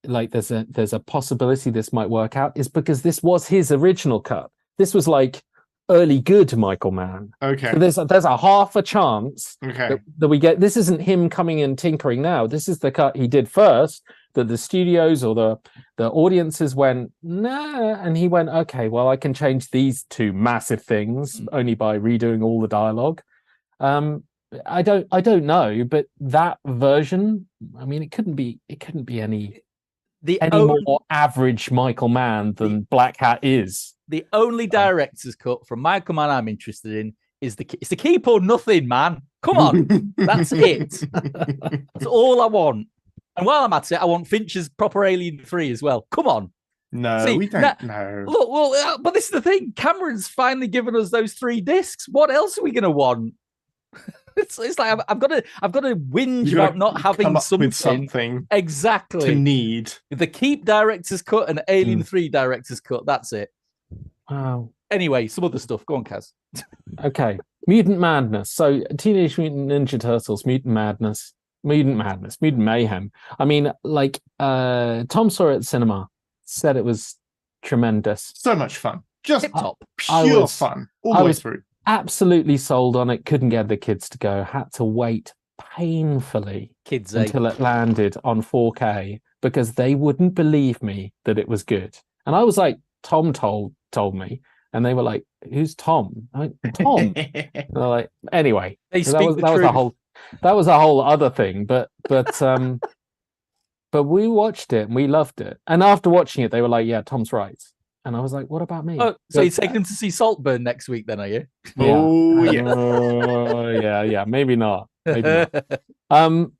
like there's a possibility this might work out is because this was his original cut. This was like early good Michael Mann. Okay. So there's a half a chance that we get. This isn't him coming and tinkering now. This is the cut he did first, that the studios or the audiences went, nah, and he went, okay, well, I can change these 2 massive things only by redoing all the dialogue. I don't know, but that version, I mean, it couldn't be any more average Michael Mann than Black Hat is. The only director's cut from Michael Mann I'm interested in is it's the keep or nothing, man. Come on, that's it. That's all I want. And while I'm at it, I want Fincher's proper Alien 3 as well. Come on. No, we don't know. Look, well, but this is the thing. Cameron's finally given us those 3 discs. What else are we going to want? It's like I've got to whinge about not having something exactly to need. The Keep director's cut and Alien 3 director's cut. That's it. Wow. Anyway, some other stuff. Go on, Kaz. Okay. Mutant Madness. So Teenage Mutant Ninja Turtles, Mutant Mayhem. I mean, like, Tom saw it at cinema, said it was tremendous. So much fun. Just top. Pure fun all the way through. Absolutely sold on it. Couldn't get the kids to go. Had to wait painfully until it landed on 4K because they wouldn't believe me that it was good. And I was like, Tom told me. And they were like, who's Tom? I'm like, Tom. And they're like, anyway. That was a whole other thing. But we watched it and we loved it. And after watching it, they were like, yeah, Tom's right. And I was like, what about me? Oh, so you're taking them to see Saltburn next week then, are you? Yeah, maybe not. Maybe not.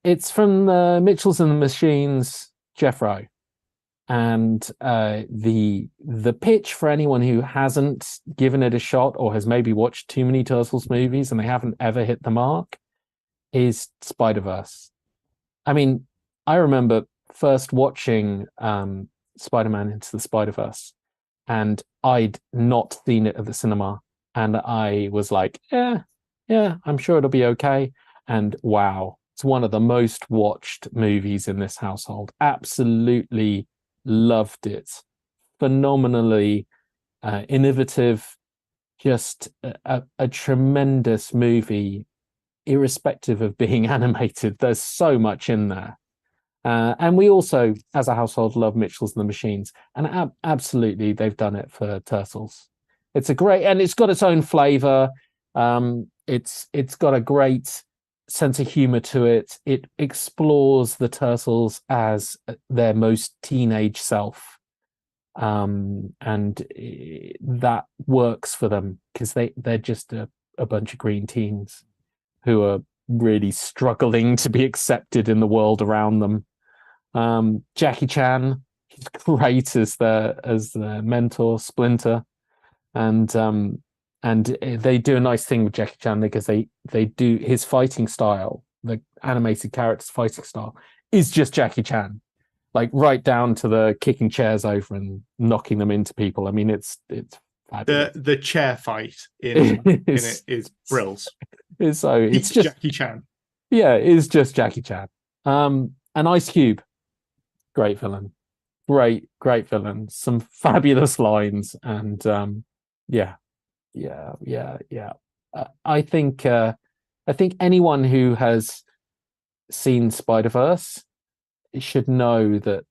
It's from the Mitchells and the Machines, Jeff Rowe. And the pitch for anyone who hasn't given it a shot or has maybe watched too many Turtles movies and they haven't ever hit the mark is Spider-Verse. I mean, I remember first watching Spider-Man Into the Spider-Verse, and I'd not seen it at the cinema, and I was like, yeah, I'm sure it'll be okay. And wow, it's one of the most watched movies in this household. Absolutely loved it. Phenomenally innovative, just a tremendous movie, irrespective of being animated. There's so much in there. And we also, as a household, love Mitchells and the Machines. And absolutely, they've done it for Turtles. It's a great, and it's got its own flavor. It's got a great sense of humor to it. It explores the Turtles as their most teenage self. And that works for them because they're just a bunch of green teens who are really struggling to be accepted in the world around them. Jackie Chan, he's great as the mentor, Splinter, and they do a nice thing with Jackie Chan because they do his fighting style, the animated character's fighting style, is just Jackie Chan, like right down to the kicking chairs over and knocking them into people. I mean, it's fabulous. The chair fight in it is brills. It's just Jackie Chan. Yeah, it's just Jackie Chan. And Ice Cube, great villain, great villain. Some fabulous lines, and yeah. I think anyone who has seen Spider-Verse should know that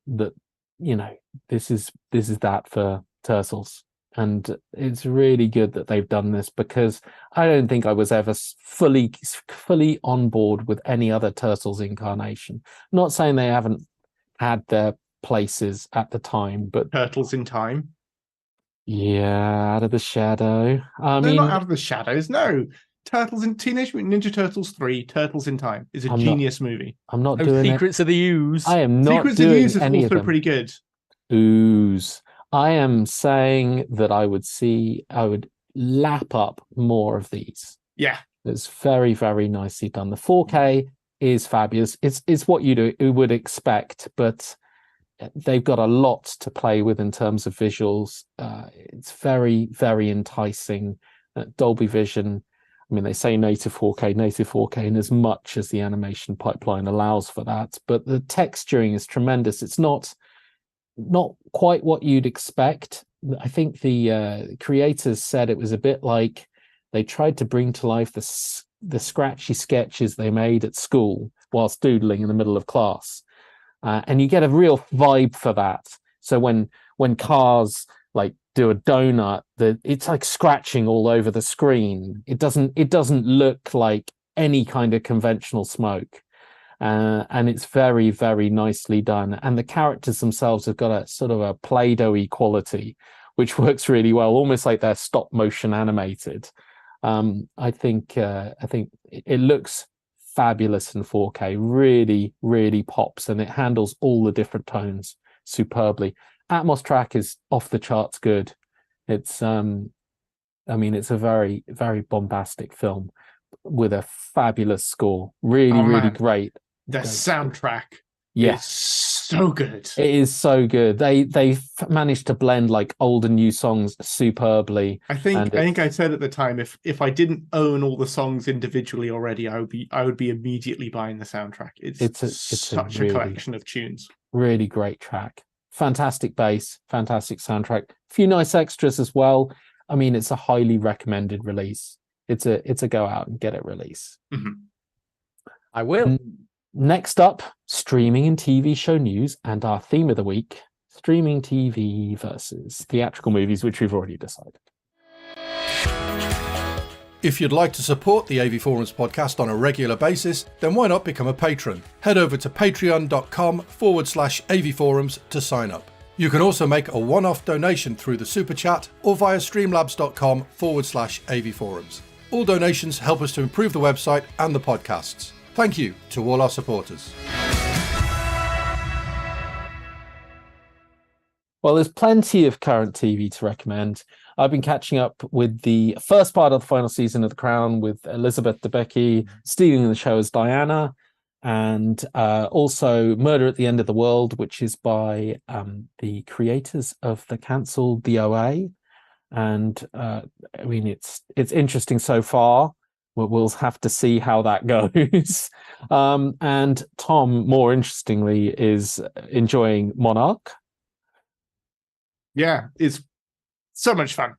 this is that for Turtles. And it's really good that they've done this, because I don't think I was ever fully on board with any other Turtles incarnation. Not saying they haven't had their places at the time, but Turtles in Time. Yeah, Out of the Shadow. Not Out of the Shadows. No, Turtles in Teenage Mutant Ninja Turtles 3. Turtles in Time is a genius movie. I'm not doing Secrets of the Ooze. I am not Secrets doing of the Ooze is any of also them. pretty good. Ooze. I am saying that I would lap up more of these. Yeah. It's very, very nicely done. The 4K is fabulous. It's what you would expect, but they've got a lot to play with in terms of visuals. It's very, very enticing. Dolby Vision, I mean, they say native 4K, in as much as the animation pipeline allows for that, but the texturing is tremendous. It's not quite what you'd expect. I think the creators said it was a bit like they tried to bring to life the scratchy sketches they made at school whilst doodling in the middle of class. And you get a real vibe for that. So when cars like do a donut, it's like scratching all over the screen. It doesn't look like any kind of conventional smoke. And it's very, very nicely done. And the characters themselves have got a sort of a Play-Doh-y quality, which works really well, almost like they're stop motion animated. I think it looks fabulous in 4K, really, really pops, and it handles all the different tones superbly. Atmos track is off the charts good. It's it's a very, very bombastic film with a fabulous score. Really great. The soundtrack is so good. It is so good. They managed to blend like old and new songs superbly. I think I said at the time, if I didn't own all the songs individually already, I would be immediately buying the soundtrack. It's such a collection of tunes. Really great track. Fantastic bass, fantastic soundtrack. A few nice extras as well. I mean, it's a highly recommended release. It's a go out and get it release. Mm-hmm. I will. Next up, streaming and TV show news, and our theme of the week, streaming TV versus theatrical movies, which we've already decided. If you'd like to support the AV Forums podcast on a regular basis, then why not become a patron? Head over to patreon.com/AV Forums to sign up. You can also make a one-off donation through the Super Chat or via streamlabs.com/AVforums. All donations help us to improve the website and the podcasts. Thank you to all our supporters. Well, there's plenty of current TV to recommend. I've been catching up with the first part of the final season of The Crown with Elizabeth Debicki stealing the show as Diana, and also Murder at the End of the World, which is by the creators of the cancelled The OA. And I mean, it's interesting so far. We'll have to see how that goes. And Tom, more interestingly, is enjoying Monarch. Yeah, it's so much fun.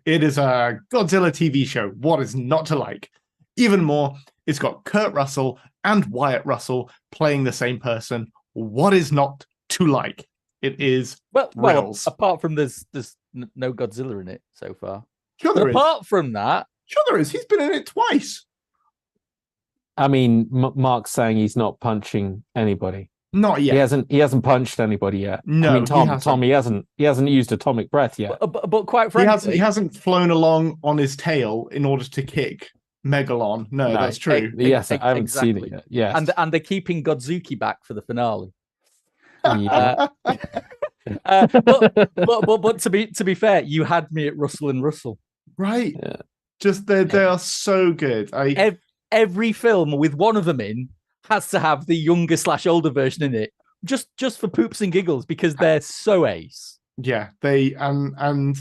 It is a Godzilla TV show. What is not to like? Even more, it's got Kurt Russell and Wyatt Russell playing the same person. What is not to like? It is well, apart from there's no Godzilla in it so far. Sure there is. Apart from that, sure there is. He's been in it twice. I mean, Mark's saying he's not punching anybody. Not yet. He hasn't punched anybody yet. No, I mean, Tom, he hasn't used atomic breath yet. But quite frankly, he hasn't flown along on his tail in order to kick Megalon. No, that's true. Yes, I haven't seen it yet. Yes, and they're keeping Godzuki back for the finale. Yeah. But to be fair, you had me at Russell and Russell. Right. Yeah. Just they are so good. Every film with one of them in has to have the younger / older version in it, just for poops and giggles, because they're so ace. Yeah, they and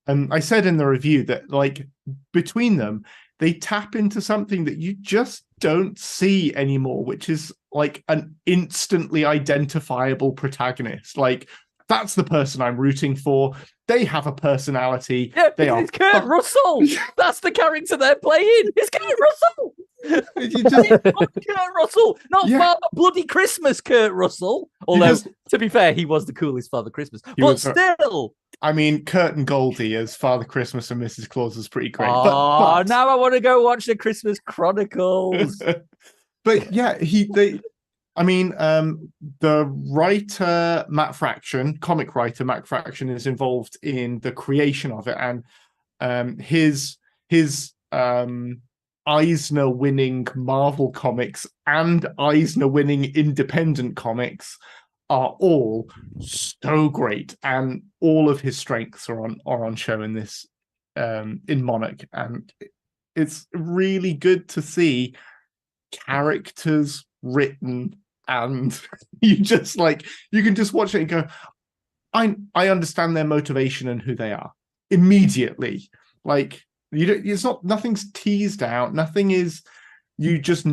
I said in the review that, like, between them, they tap into something that you just don't see anymore, which is like an instantly identifiable protagonist. Like, that's the person I'm rooting for. They have a personality. Yeah, it's Kurt Russell. That's the character they're playing. It's Kurt Russell. Kurt Russell, not Father Bloody Christmas. Kurt Russell. Although, to be fair, he was the coolest Father Christmas. But still, I mean, Kurt and Goldie as Father Christmas and Mrs. Claus is pretty great. But now I want to go watch the Christmas Chronicles. But yeah, the writer Matt Fraction, comic writer Matt Fraction, is involved in the creation of it, and his Eisner-winning Marvel comics and Eisner-winning independent comics are all so great, and all of his strengths are on show in this in Monarch, and it's really good to see characters written, and you can just watch it and go, I understand their motivation and who they are immediately. Like, nothing's teased out, nothing is, you just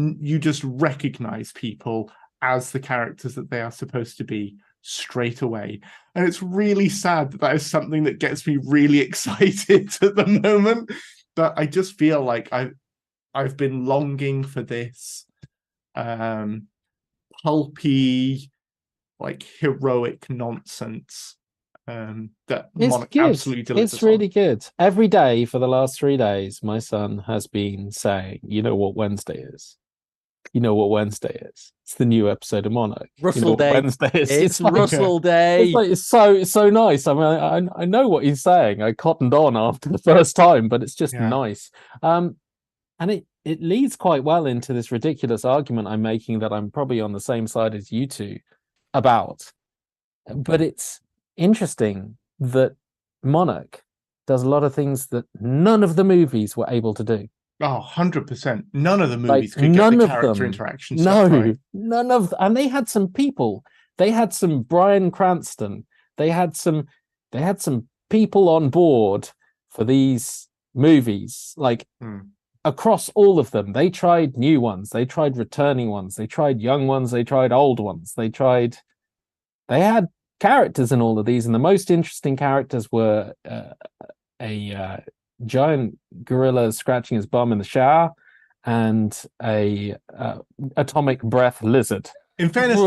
recognize people as the characters that they are supposed to be straight away. And it's really sad that is something that gets me really excited at the moment. But I just feel like I've been longing for this pulpy, like, heroic nonsense that Monarch absolutely delivers. It's really good. Every day for the last 3 days, my son has been saying, "You know what Wednesday is? You know what Wednesday is? It's the new episode of Monarch. Russell Day. Wednesday is. It's Russell Day. It's so nice. I mean, I know what he's saying. I cottoned on after the first time, but it's just nice. And it leads quite well into this ridiculous argument I'm making that I'm probably on the same side as you two about. But it's interesting that Monarch does a lot of things that none of the movies were able to do. Oh, 100%. None of the movies could get the character interaction stuff right. None of them. And they had some people. They had some Bryan Cranston. They had some people on board for these movies. Like, across all of them, they tried new ones, they tried returning ones, they tried young ones, they tried old ones, they had characters in all of these, and the most interesting characters were a giant gorilla scratching his bum in the shower and a atomic breath lizard. In fairness,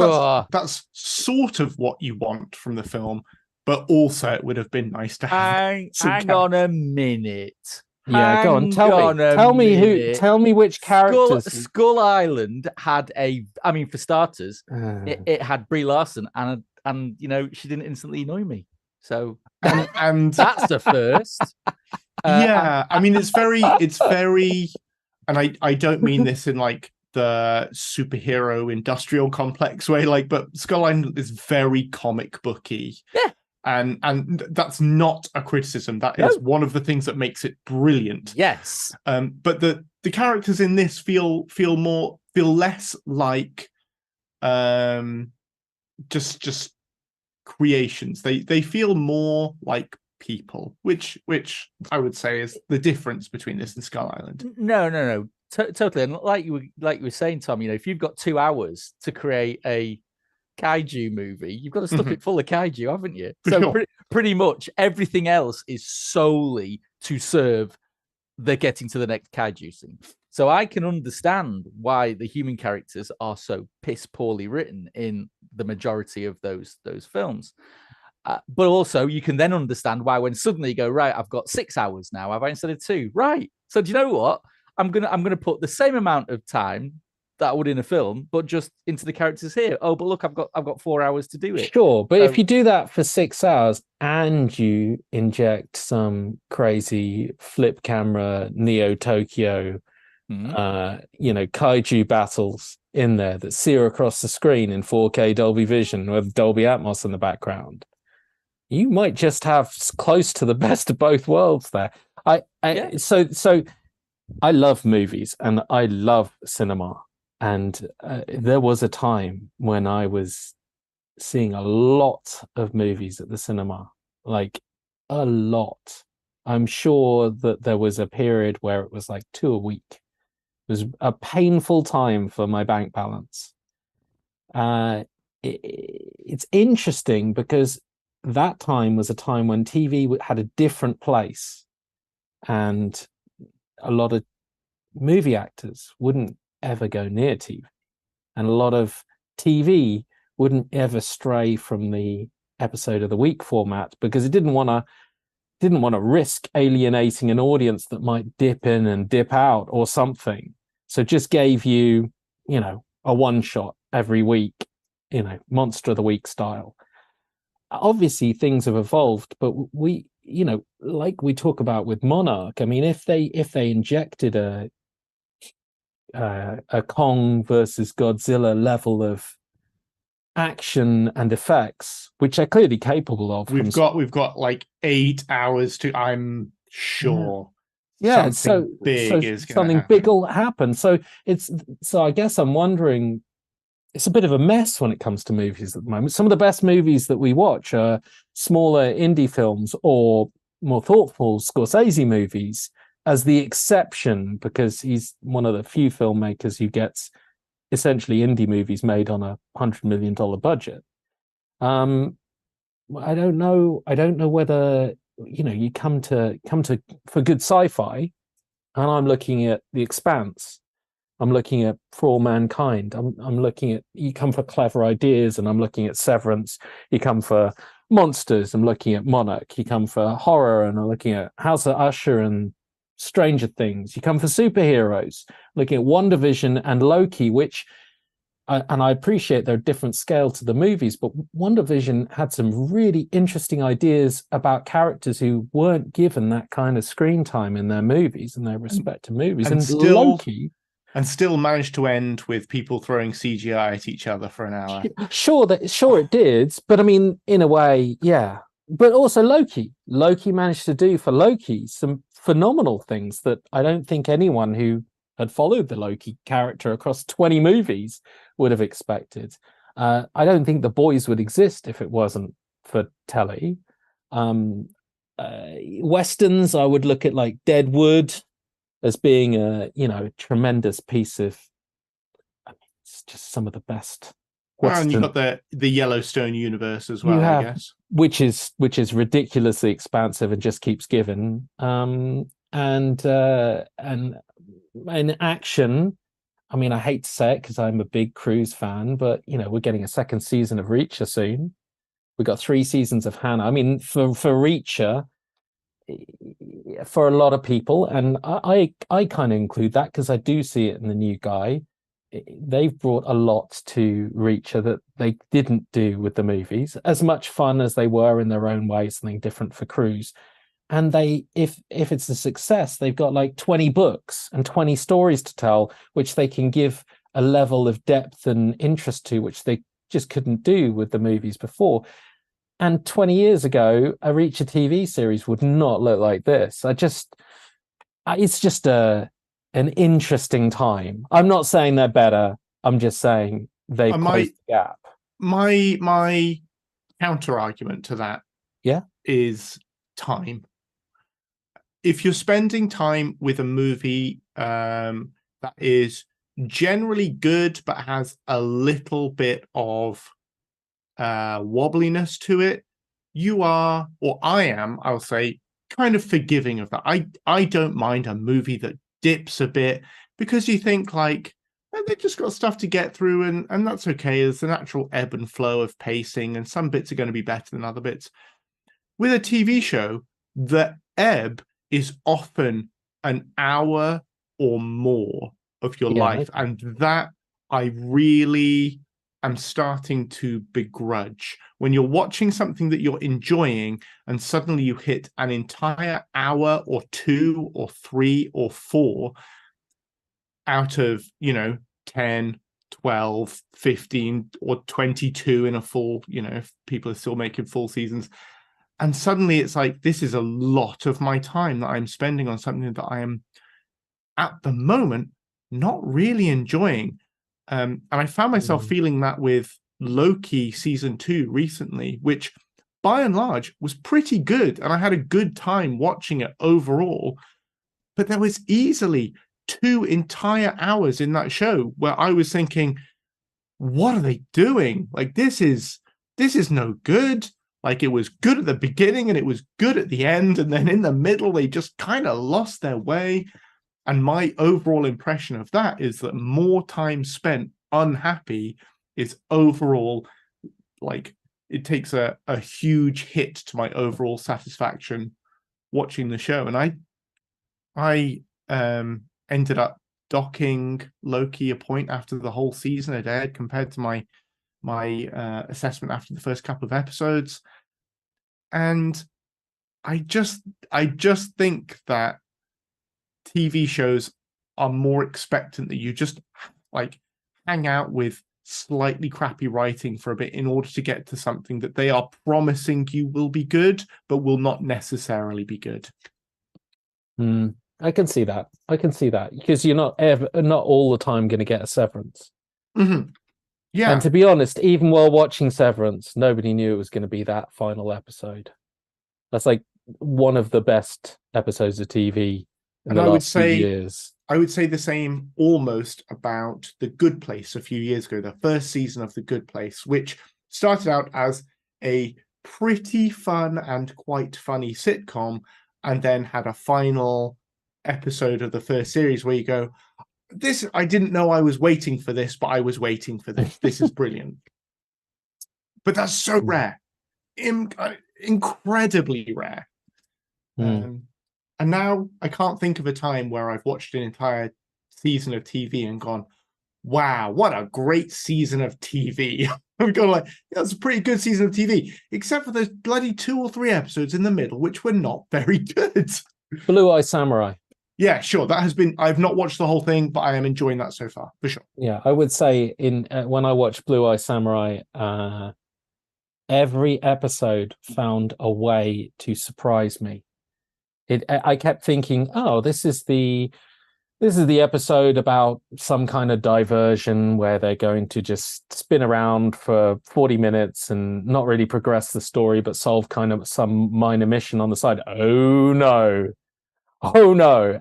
that's sort of what you want from the film, but also it would have been nice to have. Hang on a minute. Yeah, go on. Tell me which characters. Skull Island had for starters, it had Brie Larson and and she didn't instantly annoy me. So and that's the first. I mean, it's very, and I don't mean this in like the superhero industrial complex way, like, but Skull Island is very comic booky. Yeah. And that's not a criticism. That is one of the things that makes it brilliant. Yes. But the characters in this feel less like just creations. They feel more like people, which I would say is the difference between this and Skull Island. No. Totally. And like you were saying, Tom, if you've got 2 hours to create a kaiju movie, you've got to stuff it full of kaiju, haven't you? So Sure. pretty much everything else is solely to serve the getting to the next kaiju scene. So I can understand why the human characters are so piss poorly written in the majority of those films. But also you can then understand why when suddenly you go, right, I've got 6 hours now, have I, instead of 2? Right. So do you know what? I'm gonna put the same amount of time that I would in a film, but just into the characters here. Oh, but look, I've got 4 hours to do it. Sure, but if you do that for 6 hours and you inject some crazy flip camera Neo Tokyo, kaiju battles in there that sear across the screen in 4K Dolby Vision with Dolby Atmos in the background, you might just have close to the best of both worlds there. So I love movies and I love cinema. And there was a time when I was seeing a lot of movies at the cinema, like a lot. I'm sure that there was a period where it was like 2 a week. It was a painful time for my bank balance. It's interesting because that time was a time when TV had a different place, and a lot of movie actors wouldn't ever go near TV, and a lot of TV wouldn't ever stray from the episode of the week format because it didn't want to risk alienating an audience that might dip in and dip out or something. So it just gave you, a one shot every week, monster of the week style. Obviously things have evolved, but we, like we talk about with Monarch, I mean, if they injected a Kong versus Godzilla level of action and effects, which they're clearly capable of. We've got like 8 hours to, I'm sure. Yeah, something big will happen. So I guess I'm wondering, it's a bit of a mess when it comes to movies at the moment. Some of the best movies that we watch are smaller indie films or more thoughtful Scorsese movies, as the exception, because he's one of the few filmmakers who gets essentially indie movies made on a $100 million budget. I don't know whether you come to for good sci-fi, and I'm looking at The Expanse, I'm looking at For All Mankind, I'm looking at, you come for clever ideas, and I'm looking at Severance. You come for monsters, I'm looking at Monarch. You come for horror, and I'm looking at House of Usher and Stranger Things. You come for superheroes, looking at WandaVision and Loki, which, and I appreciate they're a different scale to the movies, but WandaVision had some really interesting ideas about characters who weren't given that kind of screen time in their movies and their respective movies. And Loki, and still managed to end with people throwing CGI at each other for an hour. Sure it did, but I mean, in a way, yeah. But also Loki managed to do for Loki some phenomenal things that I don't think anyone who had followed the Loki character across 20 movies would have expected. I don't think The Boys would exist if it wasn't for telly. Westerns, I would look at like Deadwood as being a tremendous piece of, it's just some of the best. And you've got the Yellowstone universe as well, I guess, which is ridiculously expansive and just keeps giving. And in action, I mean, I hate to say it because I'm a big Cruise fan, but we're getting a second season of Reacher soon. We've got 3 seasons of Hannah. I mean, for Reacher, for a lot of people, and I kind of include that because I do see it in the new guy. they've brought a lot to Reacher that they didn't do with the movies. As much fun as they were in their own way, something different for Cruise. And they, if it's a success, they've got like 20 books and 20 stories to tell, which they can give a level of depth and interest to, which they just couldn't do with the movies before. And 20 years ago, a Reacher TV series would not look like this. It's just an interesting time. I'm not saying they're better. I'm just saying they've closed the gap. My counter argument to that, is time. If you're spending time with a movie that is generally good but has a little bit of wobbliness to it, you are, or I am, I'll say, kind of forgiving of that. I don't mind a movie that dips a bit, because you think like, they've just got stuff to get through, and that's okay. There's the natural ebb and flow of pacing, and some bits are going to be better than other bits. With a TV show, the ebb is often an hour or more of your life, and that I really am starting to begrudge. When you're watching something that you're enjoying and suddenly you hit an entire hour or 2 or 3 or 4 out of 10, 12, 15 or 22 in a full, if people are still making full seasons, and suddenly it's like, this is a lot of my time that I'm spending on something that I am at the moment not really enjoying. And I found myself feeling that with Loki season 2 recently, which by and large was pretty good, and I had a good time watching it overall. But there was easily 2 entire hours in that show where I was thinking, what are they doing? Like, this is no good. Like, it was good at the beginning and it was good at the end, and then in the middle they just kind of lost their way. And my overall impression of that is that more time spent unhappy is overall, like, it takes a huge hit to my overall satisfaction watching the show. And I ended up docking Loki a point after the whole season had aired compared to my assessment after the first couple of episodes. And I just think that TV shows are more expectant that you just like hang out with slightly crappy writing for a bit in order to get to something that they are promising you will be good, but will not necessarily be good. I can see that. Because you're not all the time going to get a Severance. Mm-hmm. Yeah. And to be honest, even while watching Severance, nobody knew it was going to be that final episode. That's like one of the best episodes of TV in the last few years. I would say the same almost about The Good Place a few years ago, the first season of The Good Place, which started out as a pretty fun and quite funny sitcom, and then had a final episode of the first series where you go, I didn't know I was waiting for this, but I was waiting for this. This is brilliant. But that's so rare. Incredibly rare. And now I can't think of a time where I've watched an entire season of TV and gone, wow, what a great season of TV. I've gone like, that's a pretty good season of TV, except for those bloody 2 or 3 episodes in the middle, which were not very good. Blue Eye Samurai. Yeah, sure. That has been, I've not watched the whole thing, but I am enjoying that so far, for sure. Yeah, I would say when I watched Blue Eye Samurai, every episode found a way to surprise me. I kept thinking, oh, this is the episode about some kind of diversion where they're going to just spin around for 40 minutes and not really progress the story, but solve kind of some minor mission on the side. Oh no.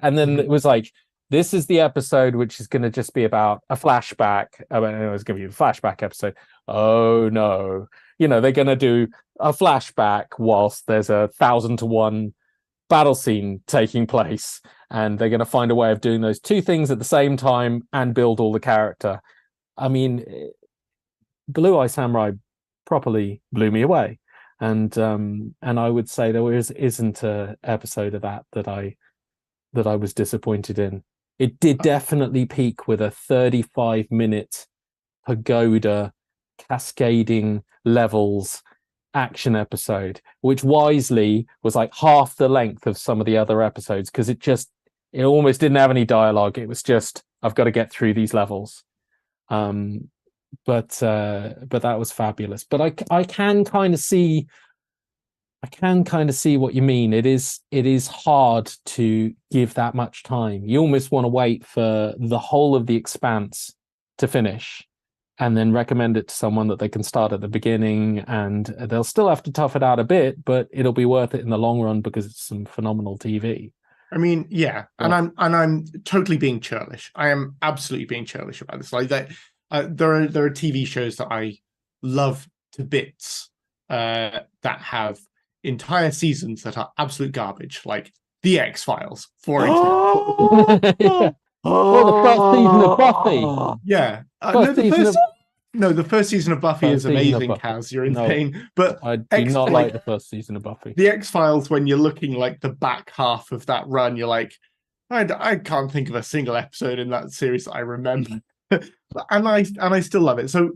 And then it was like, this is the episode which is going to just be about a flashback. I mean, it was going to be a flashback episode. Oh no. They're going to do a flashback whilst there's 1,000-to-1 battle scene taking place, and they're going to find a way of doing those 2 things at the same time and build all the character. I mean, Blue Eye Samurai properly blew me away, and I would say there isn't an episode of that I was disappointed in. It did definitely peak with a 35-minute pagoda cascading levels action episode, which wisely was like half the length of some of the other episodes, because it almost didn't have any dialogue. It was just, I've got to get through these levels. But that was fabulous. But I can kind of see what you mean. It is hard to give that much time. You almost want to wait for the whole of The Expanse to finish and then recommend it to someone that they can start at the beginning, and they'll still have to tough it out a bit, but it'll be worth it in the long run because it's some phenomenal TV. I mean, yeah, and I'm totally being churlish. I am absolutely being churlish about this. Like that, there are TV shows that I love to bits that have entire seasons that are absolute garbage, like The X-Files, for example. Well, the first season of Buffy. Yeah. The first season of Buffy is amazing, Kaz. You're insane. But I do not like the first season of Buffy. The X-Files, when you're looking like the back half of that run, you're like, I can't think of a single episode in that series that I remember. and I still love it. So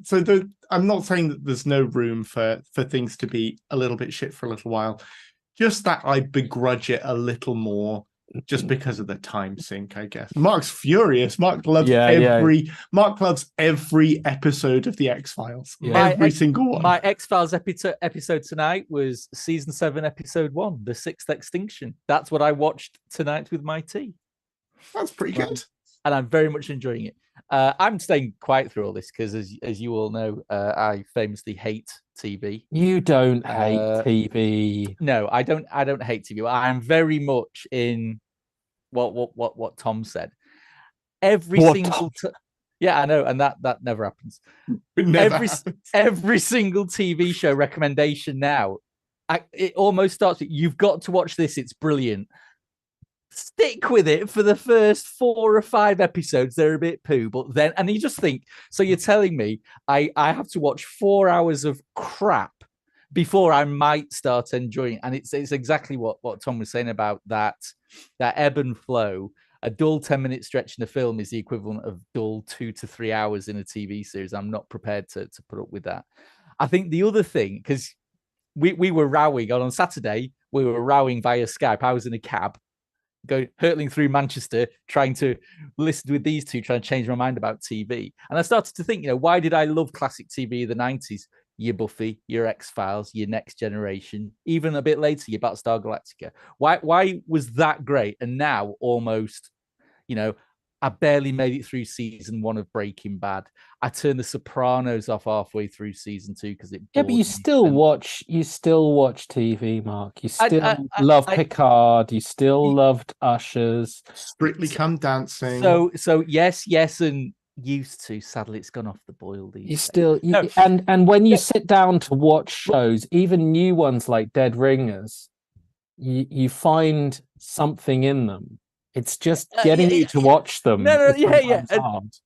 I'm not saying that there's no room for things to be a little bit shit for a little while. Just that I begrudge it a little more, just because of the time sink, I guess. Mark's furious. Mark loves Mark loves every episode of the X-Files. Yeah. Every single one. My X-Files episode tonight was season 7, episode 1, The Sixth Extinction. That's what I watched tonight with my tea. That's pretty good. And I'm very much enjoying it. I'm staying quiet through all this because, as you all know, I famously hate TV. You don't hate TV. No, I don't hate TV. I'm very much in what Tom said. Yeah, I know, and that never happens. Every single TV show recommendation now, it almost starts with, you've got to watch this. It's brilliant. Stick with it for the first 4 or 5 episodes. They're a bit poo, but then, and you just think, so you're telling me I have to watch 4 hours of crap before I might start enjoying it. And it's exactly what Tom was saying about that ebb and flow. A dull 10-minute stretch in a film is the equivalent of dull 2 to 3 hours in a TV series. I'm not prepared to put up with that. I think the other thing, because we were rowing on Saturday, we were rowing via Skype. I was in a cab, hurtling through Manchester, trying to listen with these two, trying to change my mind about TV. And I started to think, why did I love classic TV of the 90s? Your Buffy, your X-Files, your Next Generation, even a bit later, your Battlestar Galactica. Why was that great? And now almost, I barely made it through season 1 of Breaking Bad. I turned The Sopranos off halfway through season 2 because it. Yeah, but you still watch TV, Mark. You still love Picard. You still loved Ushers. Strictly Come Dancing. So yes, and used to. Sadly, it's gone off the boil. And when you sit down to watch shows, even new ones like Dead Ringers, you find something in them. It's just getting you to watch them. Yeah.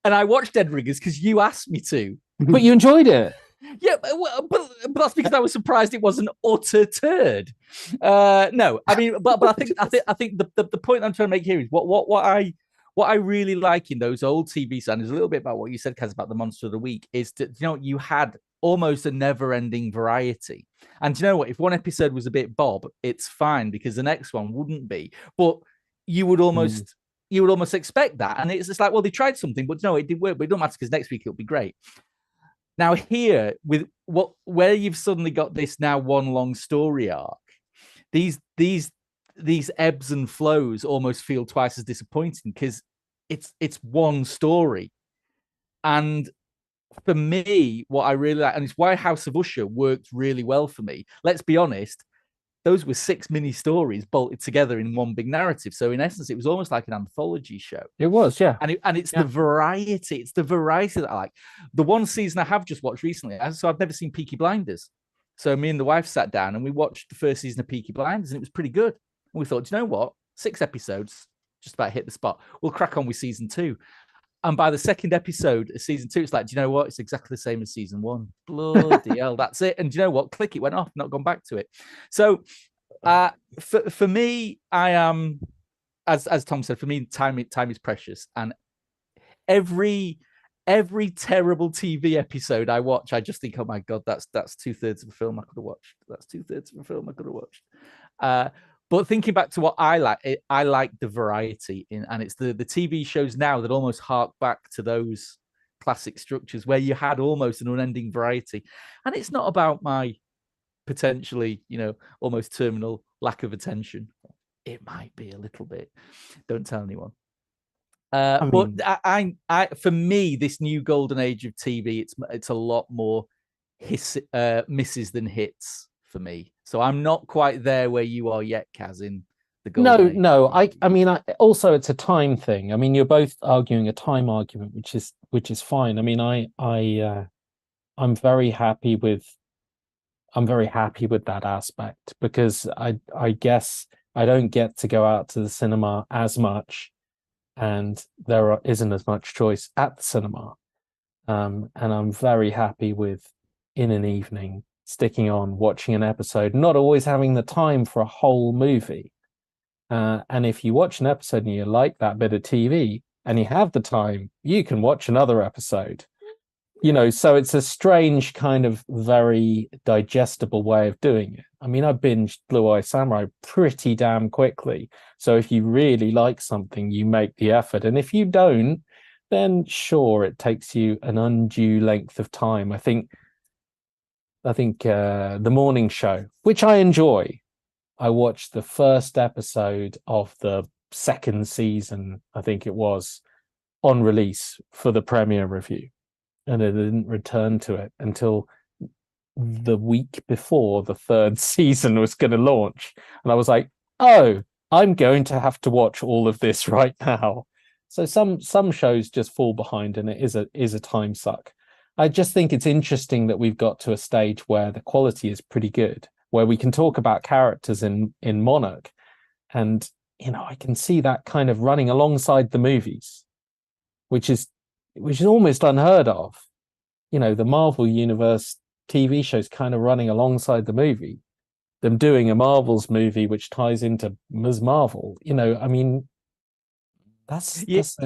And I watched Dead Ringers because you asked me to. But you enjoyed it. Yeah, but that's because I was surprised it was an utter turd. No, I mean, but I think the point I'm trying to make here is what I really like in those old TV shows, and is a little bit about what you said, Kaz, about the Monster of the Week, is that you had almost a never-ending variety. And you know what? If one episode was a bit bob, it's fine because the next one wouldn't be. But you would almost expect that, and it's just like, well, they tried something, but no, it did work. But it don't matter because next week it'll be great. Now here, with where you've suddenly got this now one long story arc, these ebbs and flows almost feel twice as disappointing because it's one story. And for me, what I really like, and it's why House of Usher worked really well for me. Let's be honest, those were 6 mini stories bolted together in one big narrative. So in essence, it was almost like an anthology show. It was, yeah. And it's the variety. It's the variety that I like. The one season I have just watched recently, so I've never seen Peaky Blinders. So me and the wife sat down and we watched the first season of Peaky Blinders, and it was pretty good. And we thought, do you know what? 6 episodes, just about hit the spot. We'll crack on with season 2. And by the second episode of season 2, it's like, do you know what? It's exactly the same as season 1. Bloody hell, that's it. And do you know what? Click, it went off, not gone back to it. So for me, I am as Tom said, for me, time is precious, and every terrible TV episode I watch, I just think, oh my god, that's 2/3 of a film I could have watched. That's 2/3 of a film I could have watched. But thinking back to what I like the variety in, and it's the TV shows now that almost hark back to those classic structures where you had almost an unending variety. And it's not about my potentially, almost terminal lack of attention. It might be a little bit. Don't tell anyone. But I for me, this new golden age of TV, it's a lot more misses than hits for me. So I'm not quite there where you are yet, Kaz, in the golden age. No. I mean, also it's a time thing. I mean, you're both arguing a time argument, which is fine. I mean, I'm very happy with that aspect, because I guess I don't get to go out to the cinema as much, and there isn't as much choice at the cinema. And I'm very happy with, in an evening, sticking on, watching an episode, not always having the time for a whole movie. And if you watch an episode and you like that bit of TV and you have the time, you can watch another episode. So it's a strange kind of very digestible way of doing it. I mean, I binged Blue Eye Samurai pretty damn quickly. So if you really like something, you make the effort. And if you don't, then sure, it takes you an undue length of time. I think The Morning Show, which I enjoy, I watched the first episode of the second season, I think it was, on release for the premiere review. And I didn't return to it until the week before the third season was going to launch. And I was like, oh, I'm going to have to watch all of this right now. So some shows just fall behind, and it is a time suck. I just think it's interesting that we've got to a stage where the quality is pretty good, where we can talk about characters in Monarch. And, I can see that kind of running alongside the movies, which is almost unheard of. The Marvel Universe TV shows kind of running alongside the movie, them doing a Marvel's movie which ties into Ms. Marvel. I mean, that's it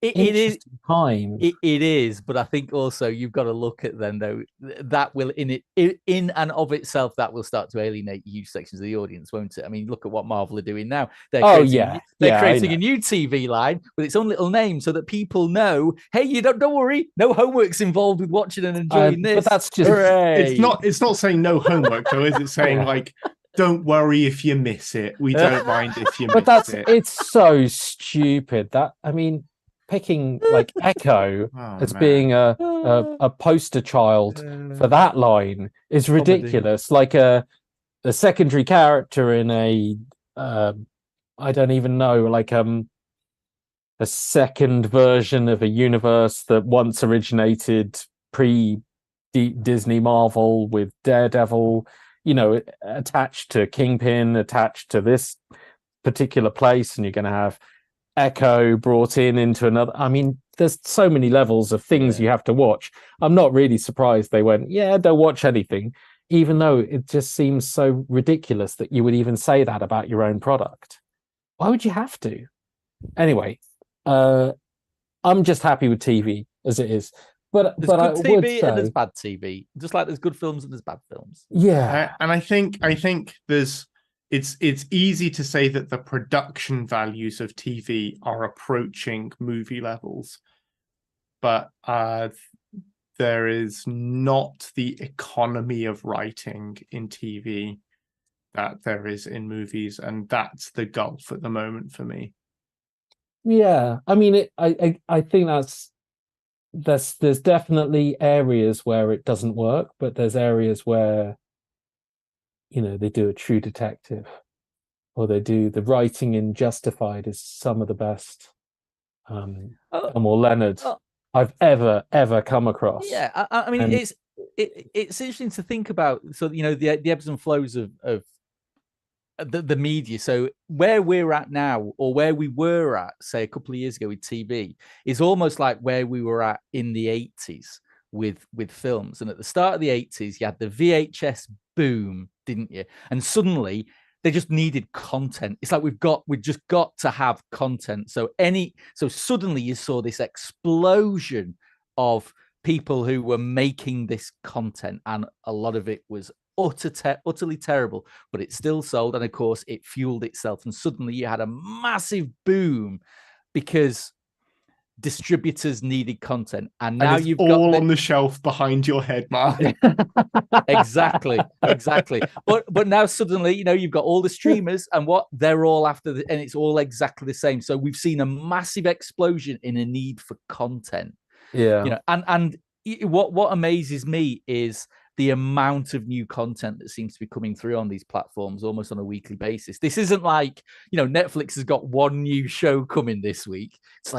is time. It is, but I think also you've got to look at then though that will in and of itself that will start to alienate huge sections of the audience, won't it? I mean, look at what Marvel are doing now. They're creating a new TV line with its own little name so that people know, hey, you don't worry, no homework's involved with watching and enjoying this. But that's just it's not saying no homework though, is it? Saying like, don't worry if you miss it. We don't mind if you miss it. It's so stupid that, I mean, picking like Echo as being a poster child for that line is ridiculous. Like a secondary character in a I don't even know, like a second version of a universe that once originated pre-Disney Marvel with Daredevil, attached to Kingpin, attached to this particular place, and you're going to have Echo brought into another. I mean, there's so many levels of things you have to watch. I'm not really surprised they went, don't watch anything, even though it just seems so ridiculous that you would even say that about your own product. Why would you have to? Anyway, I'm just happy with TV as it is. But there's good TV and there's bad TV, just like there's good films and there's bad films. Yeah, and I think it's easy to say that the production values of TV are approaching movie levels, but there is not the economy of writing in TV that there is in movies, and that's the gulf at the moment for me. Yeah, I mean, I think there's definitely areas where it doesn't work, but there's areas where they do a True Detective, or they do the writing in Justified is some of the best Elmore Leonard I've ever come across. Yeah, I mean, it's interesting to think about. So the ebbs and flows of the media. So where we're at now, or where we were at, say, a couple of years ago with TV, is almost like where we were at in the 80s with films. And at the start of the 80s, you had the VHS boom, didn't you? And suddenly they just needed content. It's like we've just got to have content. So suddenly you saw this explosion of people who were making this content, and a lot of it was utterly terrible, but it still sold, and of course it fueled itself, and suddenly you had a massive boom because distributors needed content, and now you've all got on the shelf behind your head, Mark. exactly. But now suddenly, you've got all the streamers, and what they're all after, and it's all exactly the same. So we've seen a massive explosion in a need for content. Yeah. And what amazes me is the amount of new content that seems to be coming through on these platforms almost on a weekly basis. This isn't like, Netflix has got one new show coming this week. It's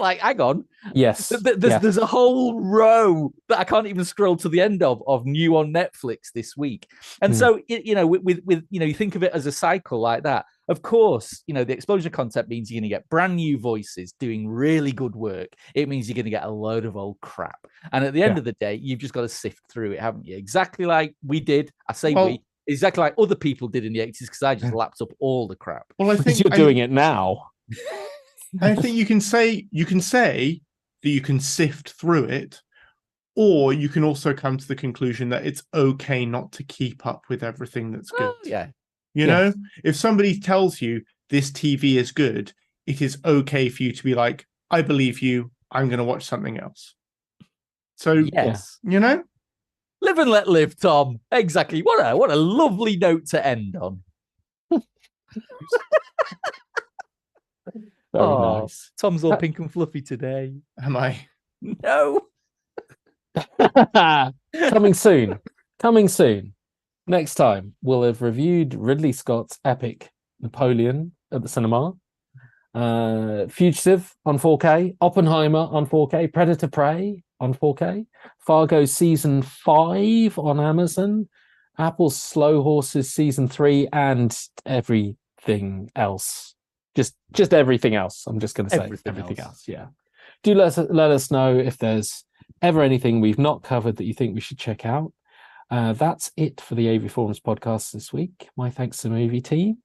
like, hang on. Yes. There's a whole row that I can't even scroll to the end of new on Netflix this week. And so, with you think of it as a cycle like that. Of course, the exposure content means you're going to get brand new voices doing really good work. It means you're going to get a load of old crap. And at the end of the day, you've just got to sift through it, haven't you? Exactly like we did. I say we. Exactly like other people did in the 80s, because I just lapped up all the crap. Well, I think you're doing it now. I think you can say that you can sift through it, or you can also come to the conclusion that it's okay not to keep up with everything that's good. Yeah. You know, if somebody tells you this TV is good, it is okay for you to be like, I believe you, I'm going to watch something else. So, yes, live and let live, Tom. Exactly. What a lovely note to end on. Very nice. Tom's all pink and fluffy today. Am I? No. Coming soon. Next time, we'll have reviewed Ridley Scott's epic Napoleon at the cinema, Fugitive on 4K, Oppenheimer on 4K, Predator Prey on 4K, Fargo Season 5 on Amazon, Apple's Slow Horses Season 3, and everything else. Just everything else. I'm just going to say everything else. Yeah. Do let us know if there's ever anything we've not covered that you think we should check out. That's it for the AV Forums podcast this week. My thanks to the movie team.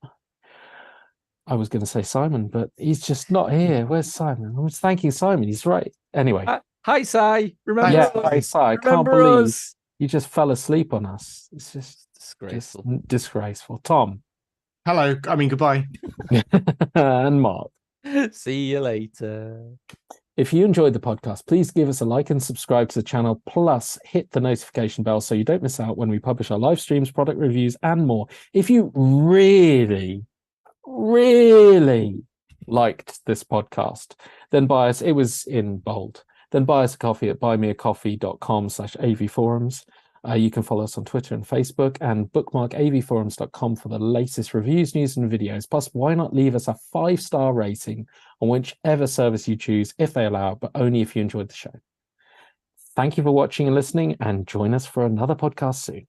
I was going to say Simon, but he's just not here. Where's Simon? I was thanking Simon. He's right. Anyway. Hi, Si. Remember us? Hi, Si. I can't believe you just fell asleep on us. It's just disgraceful. Disgraceful. Tom. Hello. Goodbye. And Mark. See you later. If you enjoyed the podcast, please give us a like and subscribe to the channel, plus hit the notification bell so you don't miss out when we publish our live streams, product reviews, and more. If you really liked this podcast, then buy us, it was in bold, then buy us a coffee at buymeacoffee.com/avforums. You can follow us on Twitter and Facebook, and bookmark avforums.com for the latest reviews, news, and videos. Plus, why not leave us a 5-star rating on whichever service you choose, if they allow, but only if you enjoyed the show. Thank you for watching and listening, and join us for another podcast soon.